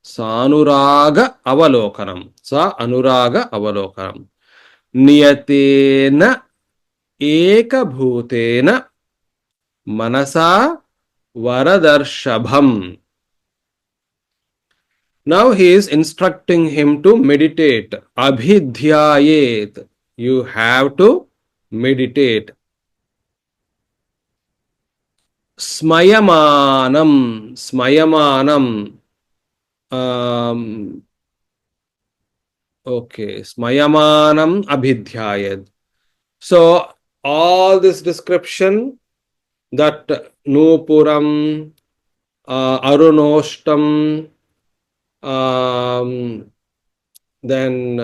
Sanuraga avalokanam. Sa anuraga avalokanam. Niyatena eka bhutena manasa varadarshabham. Now he is instructing him to meditate. Abhidhyayet. You have to meditate. Smayamanam. Smayamanam. Okay. Smayamanam abhidhyayet. So all this description, that Nupuram, Arunoshtam, then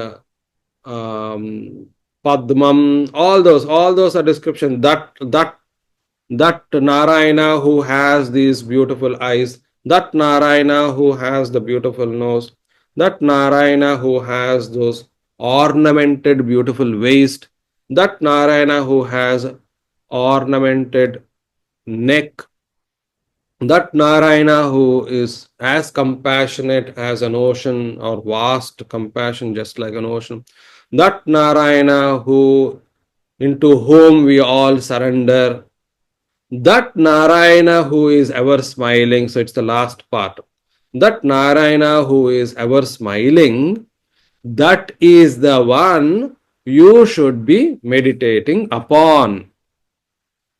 Padmam, all those are description. That Narayana who has these beautiful eyes, that Narayana who has the beautiful nose, that Narayana who has those ornamented beautiful waist, that Narayana who has ornamented neck, that Narayana who is as compassionate as an ocean, or vast compassion just like an ocean, that Narayana who into whom we all surrender, that Narayana who is ever smiling. So it's the last part. That Narayana who is ever smiling, that is the one you should be meditating upon.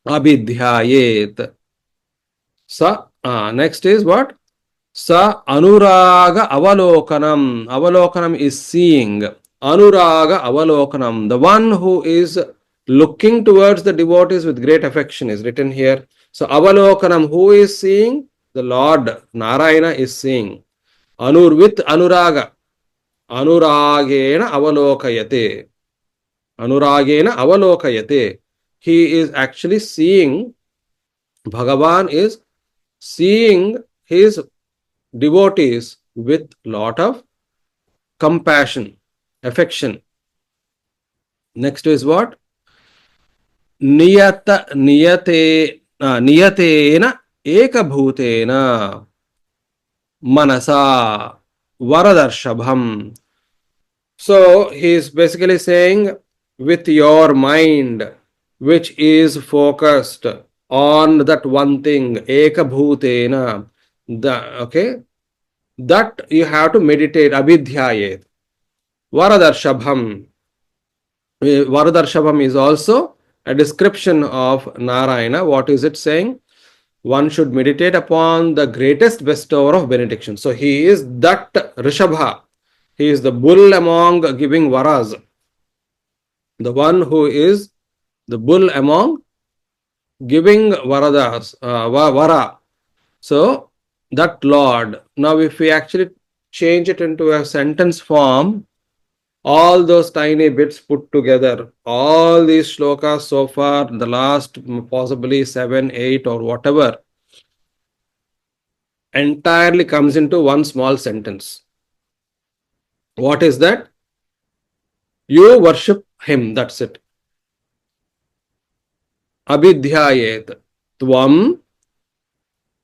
Abhidhyayet. Next is what? Sa anuraga avalokanam. Avalokanam is seeing. Anuraga avalokanam. The one who is looking towards the devotees with great affection is written here. So avalokanam, who is seeing? The Lord Narayana is seeing. With anuraga. Anuragena avalokayate. Anuragena avalokayate. He is actually seeing, Bhagavan is seeing his devotees with lot of compassion, affection. Next is what? Niyatena ekabhutena manasa varadarshabham. So he is basically saying, with your mind, which is focused on that one thing, ekabhutena, that you have to meditate. Abhidhyayet. Varadarshabham. Varadarshabham is also a description of Narayana. What is it saying? One should meditate upon the greatest bestower of benediction. So he is that Rishabha. He is the bull among giving varas. The one who is the bull among giving varadas, vara. So that Lord. Now if we actually change it into a sentence form, all those tiny bits put together, all these shlokas so far, the last possibly 7, 8 or whatever, entirely comes into one small sentence. What is that? You worship him, that's it. Abhidhyayet tvam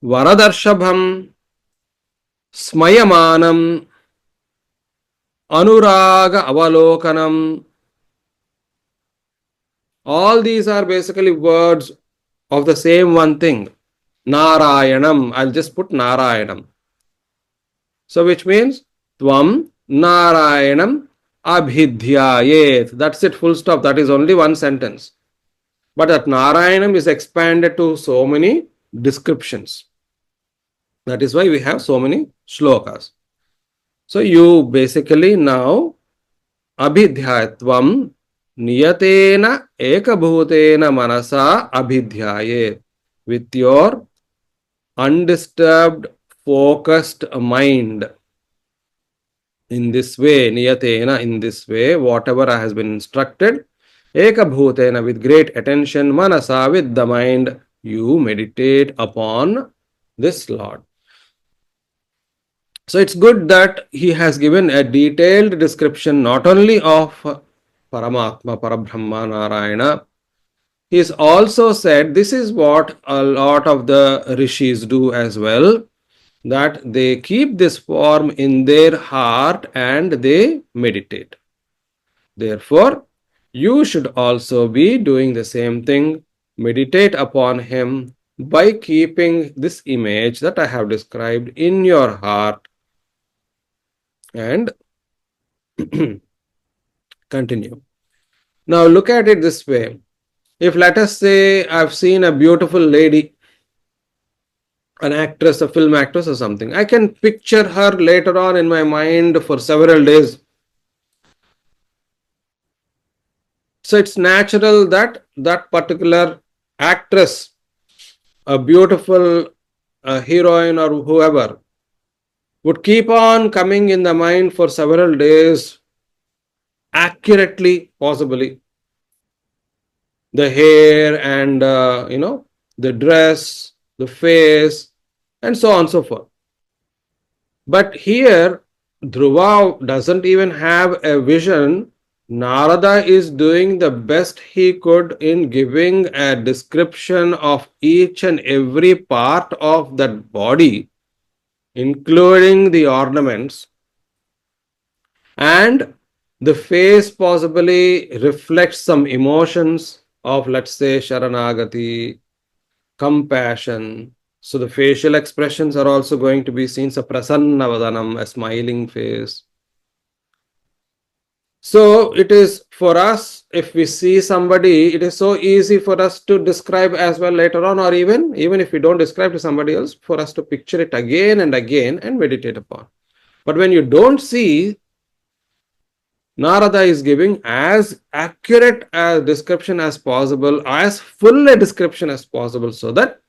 varadarshabham smayamanam anuraga avalokanam. All these are basically words of the same one thing. Narayanam. I'll just put Narayanam. So which means Tvam Narayanam Abhidhyayet. That's it, full stop. That is only one sentence. But that Narayanam is expanded to so many descriptions. That is why we have so many shlokas. So you basically now abhidhyatvam niyatena ekabhutena manasa abhidhyaye. With your undisturbed, focused mind. In this way, niyatena, in this way, whatever has been instructed, ekabhutena, with great attention, manasa, with the mind, you meditate upon this Lord. So it's good that he has given a detailed description not only of Paramatma, Parabrahma, Narayana. He has also said this is what a lot of the rishis do as well, that they keep this form in their heart and they meditate. Therefore, you should also be doing the same thing. Meditate upon him by keeping this image that I have described in your heart and continue. Now look at it this way. If let us say I've seen a beautiful lady, an actress, a film actress or something, I can picture her later on in my mind for several days. So it's natural that that particular actress, a beautiful heroine or whoever, would keep on coming in the mind for several days, accurately, possibly. The hair and, the dress, the face, and so on and so forth. But here, Dhruva doesn't even have a vision. Narada is doing the best he could in giving a description of each and every part of that body, including the ornaments, and the face possibly reflects some emotions of, let's say, Sharanagati, compassion. So the facial expressions are also going to be seen. So prasanna vadanam, a smiling face. So it is for us, if we see somebody, it is so easy for us to describe as well later on, or even if we don't describe to somebody else, for us to picture it again and again and meditate upon. But when you don't see, Narada is giving as accurate a description as possible, as full a description as possible, so that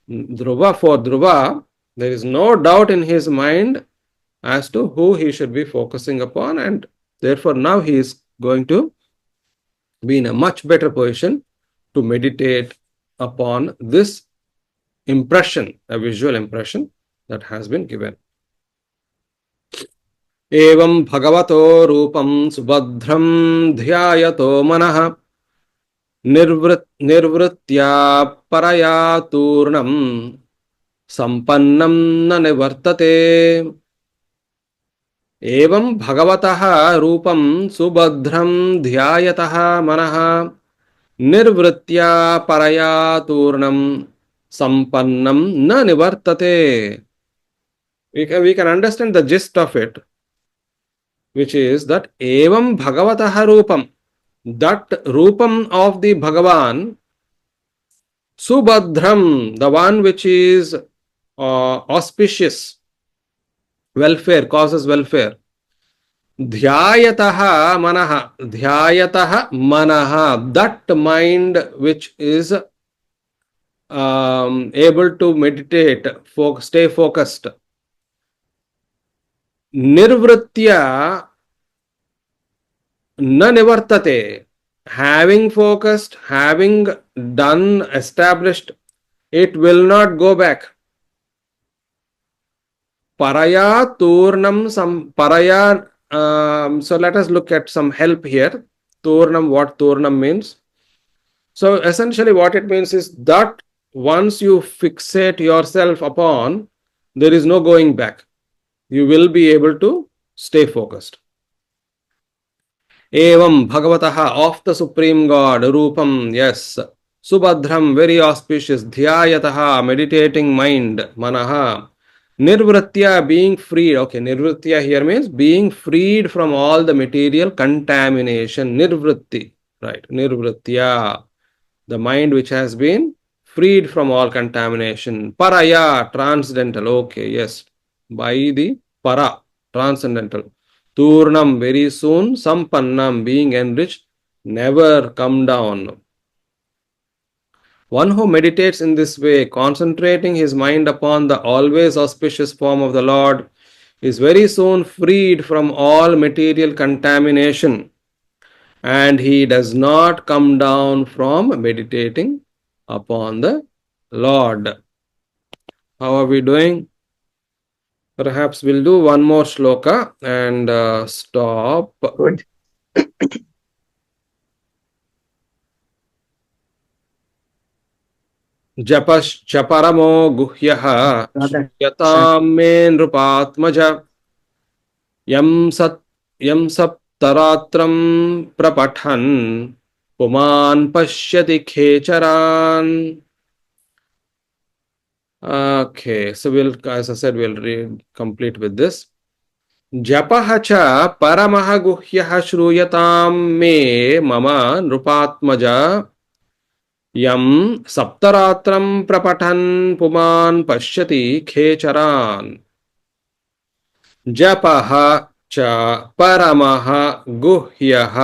Dhruva, there is no doubt in his mind as to who he should be focusing upon, and therefore now he is going to be in a much better position to meditate upon this impression, a visual impression that has been given. एवं भगवतो रूपं सुभद्रं ध्यायतो मनः निर्वृत्या परया तूर्णं संपन्नं न निवर्तते. एवं भगवतः रूपं सुभद्रं ध्यायतः मनः निर्वृत्या परया तूर्णं संपन्नं न निवर्तते. We can understand the gist of it, which is that evam bhagavatah rupam, that rupam of the Bhagavan, subhadram, the one which is auspicious, welfare, causes welfare. Dhyayataha manaha, dhyayataha manaha, that mind which is able to meditate, stay focused. Nirvritya na nivartate, having focused, having done, established, it will not go back. Paraya turnam, some paraya, so let us look at some help here. Turnam, what turnam means. So essentially what it means is that once you fixate yourself upon, there is no going back. You will be able to stay focused. Evam Bhagavataha, of the Supreme God, Rupam, yes. Subhadram, very auspicious. Dhyayataha, meditating mind. Manaha. Nirvritya, being freed. Okay, Nirvritya here means being freed from all the material contamination. Nirvritti, right? Nirvritya, the mind which has been freed from all contamination. Paraya, transcendental. Okay, yes. By the para, transcendental. Turnam, very soon. Sampannam, being enriched, never come down. One who meditates in this way, concentrating his mind upon the always auspicious form of the Lord, is very soon freed from all material contamination, and he does not come down from meditating upon the Lord. How are we doing? Perhaps we'll do one more shloka and stop. Good. जपश्च परमो गुह्यः Brother, sir. श्रूयतां मे नृपात्मज यं सप्तरात्रं प्रपठन् पुमान् पश्यति खेचरान्. Okay, so we'll, as I said, we'll read complete with this. जपः च परमः गुह्यः श्रूयतां मे मम नृपात्मज यं सप्तरात्रं प्रपठन् पुमान् पश्यति खेचरान्. जपः च परमः गुह्यः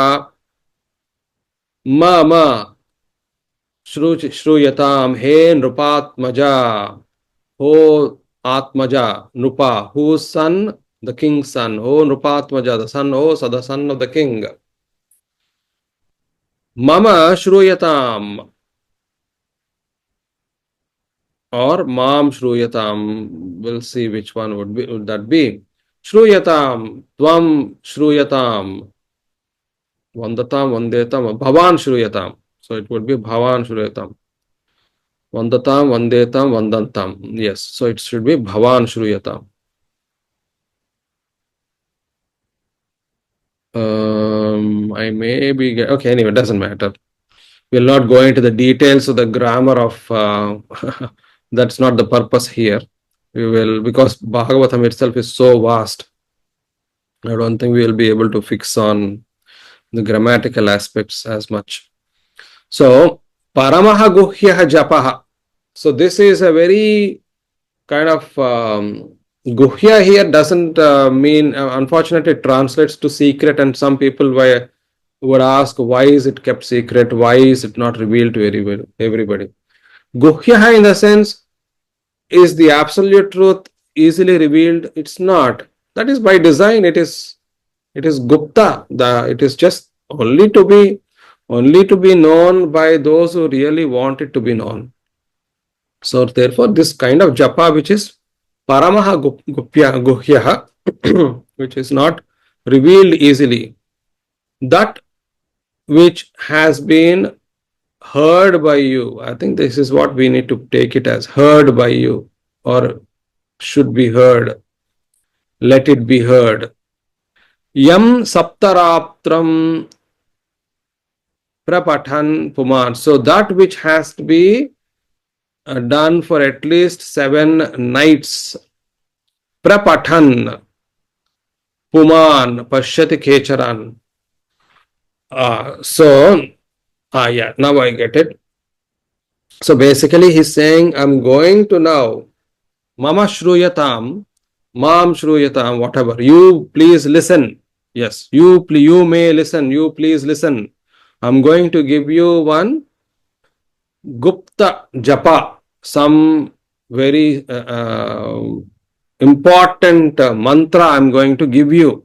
मम श्रूयतां हे नृपात्मजा. O Atmaja, Nrupa, whose son? The king's son. O Nrupatmaja, the son, so the son of the king. Mama Shruyatam, or Mam Shruyatam. We'll see which one would that be. Shruyatam, Tvam Shruyatam, Vandatam, Vandetam, Bhavan Shruyatam. So it would be Bhavan Shruyatam. Vandatam, Vandetam, Vandantam. Yes, so it should be Bhavan Shruyatam. I may be okay. Anyway, it doesn't matter. We'll not go into the details of the grammar of. That's not the purpose here. We will, because Bhagavatam itself is so vast. I don't think we will be able to fix on the grammatical aspects as much. So, Paramaha Guhyaha Japaha. So, this is a very kind of Guhya here doesn't mean, unfortunately, it translates to secret, and some people would ask, why is it kept secret? Why is it not revealed to everybody? Guhya, in the sense, is the absolute truth easily revealed? It's not. That is by design. It is Gupta. It is just only to be known by those who really want it to be known. So therefore, this kind of japa, which is Paramaha Guhyaha, which is not revealed easily, that which has been heard by you. I think this is what we need to take it as, heard by you, or should be heard. Let it be heard. Yam saptaraptram prapathan puman. So that which has to be done for at least 7 nights. Prapathan puman pashyati kecharan. Yeah, now I get it. So basically he's saying, I'm going to now, Mama Shruyatam, Mam Shruyatam, whatever. You please listen. Yes, you may listen. You please listen. I'm going to give you one Gupta Japa, some very important mantra I'm going to give you.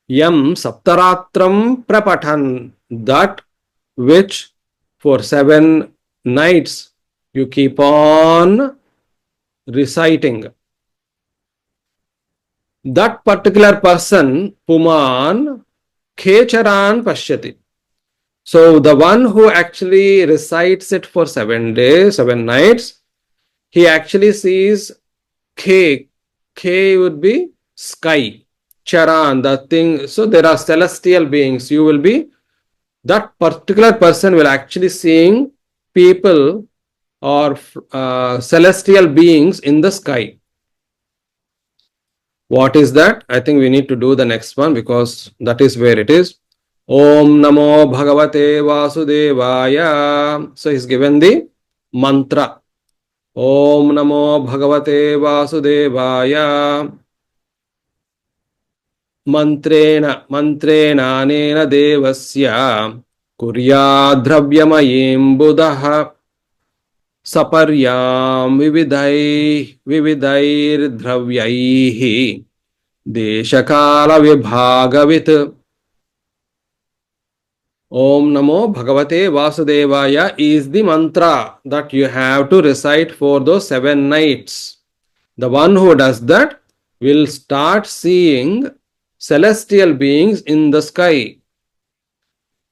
Yam Saptaratram Prapathan, that which for 7 nights you keep on reciting. That particular person, Puman, Kecharan Pashyati. So the one who actually recites it for 7 days, 7 nights, he actually sees K. K would be sky. Charan, the thing. So there are celestial beings. That particular person will actually seeing people or celestial beings in the sky. What is that? I think we need to do the next one because that is where it is. Om Namo Bhagavate Vasudevaya. So he's given the mantra. Om Namo Bhagavate Vasudevaya. मन्त्रेणानेन देवस्य कुर्याद्द्रव्यमयीं बुधः सपर्यां विविधैर्द्रव्यैः देशकालविभागवित् Om Namo Bhagavate Vasudevaya is the mantra that you have to recite for those 7 nights. The one who does that will start seeing celestial beings in the sky.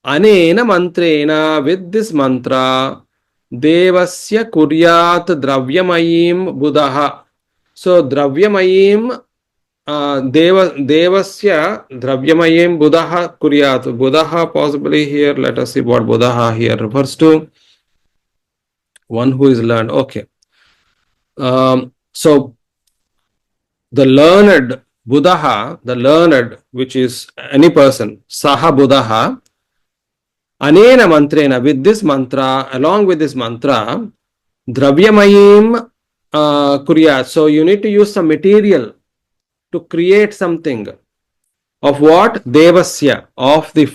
Anena mantrena, with this mantra, devasya kuryat dravyamayim buddha. So dravyamayim devasya dravyamayim buddha kuryat. Buddha possibly here, let us see what buddha here refers to. One who is learned. Okay. So the learned buddha, the learned, which is any person, saha buddha, anena mantrena, with this mantra, along with this mantra, dravyamayim kuryat. So you need to use some material to create something. Of what? Devasya, of the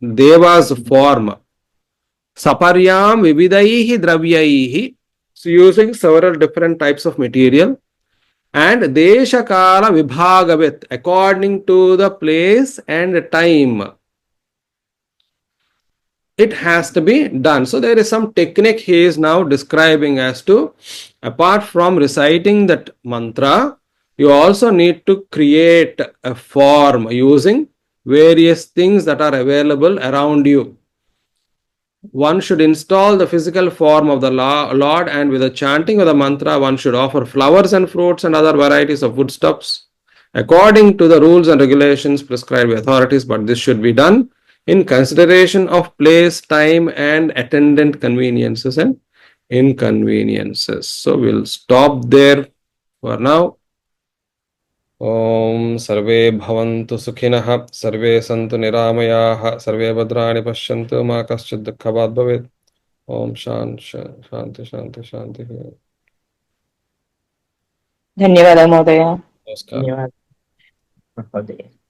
Deva's form. Saparyam vividaihi dravyaihi. So using several different types of material. And Deshakala vibhagavet, according to the place and time. It has to be done. So there is some technique he is now describing as to, apart from reciting that mantra, you also need to create a form using various things that are available around you. One should install the physical form of the Lord, and with the chanting of the mantra, one should offer flowers and fruits and other varieties of foodstuffs according to the rules and regulations prescribed by authorities, but this should be done in consideration of place, time, and attendant conveniences and inconveniences. So we'll stop there for now. Om Sarve Bhavantu Sukhinah, Sarve Santu Niramayah, Sarve Bhadrani Pashyantu, Ma Kaschid Dukhabad Bhavet. Om Shanti Shanti Shanti. धन्यवाद महोदय. Namaskar. धन्यवाद महोदय.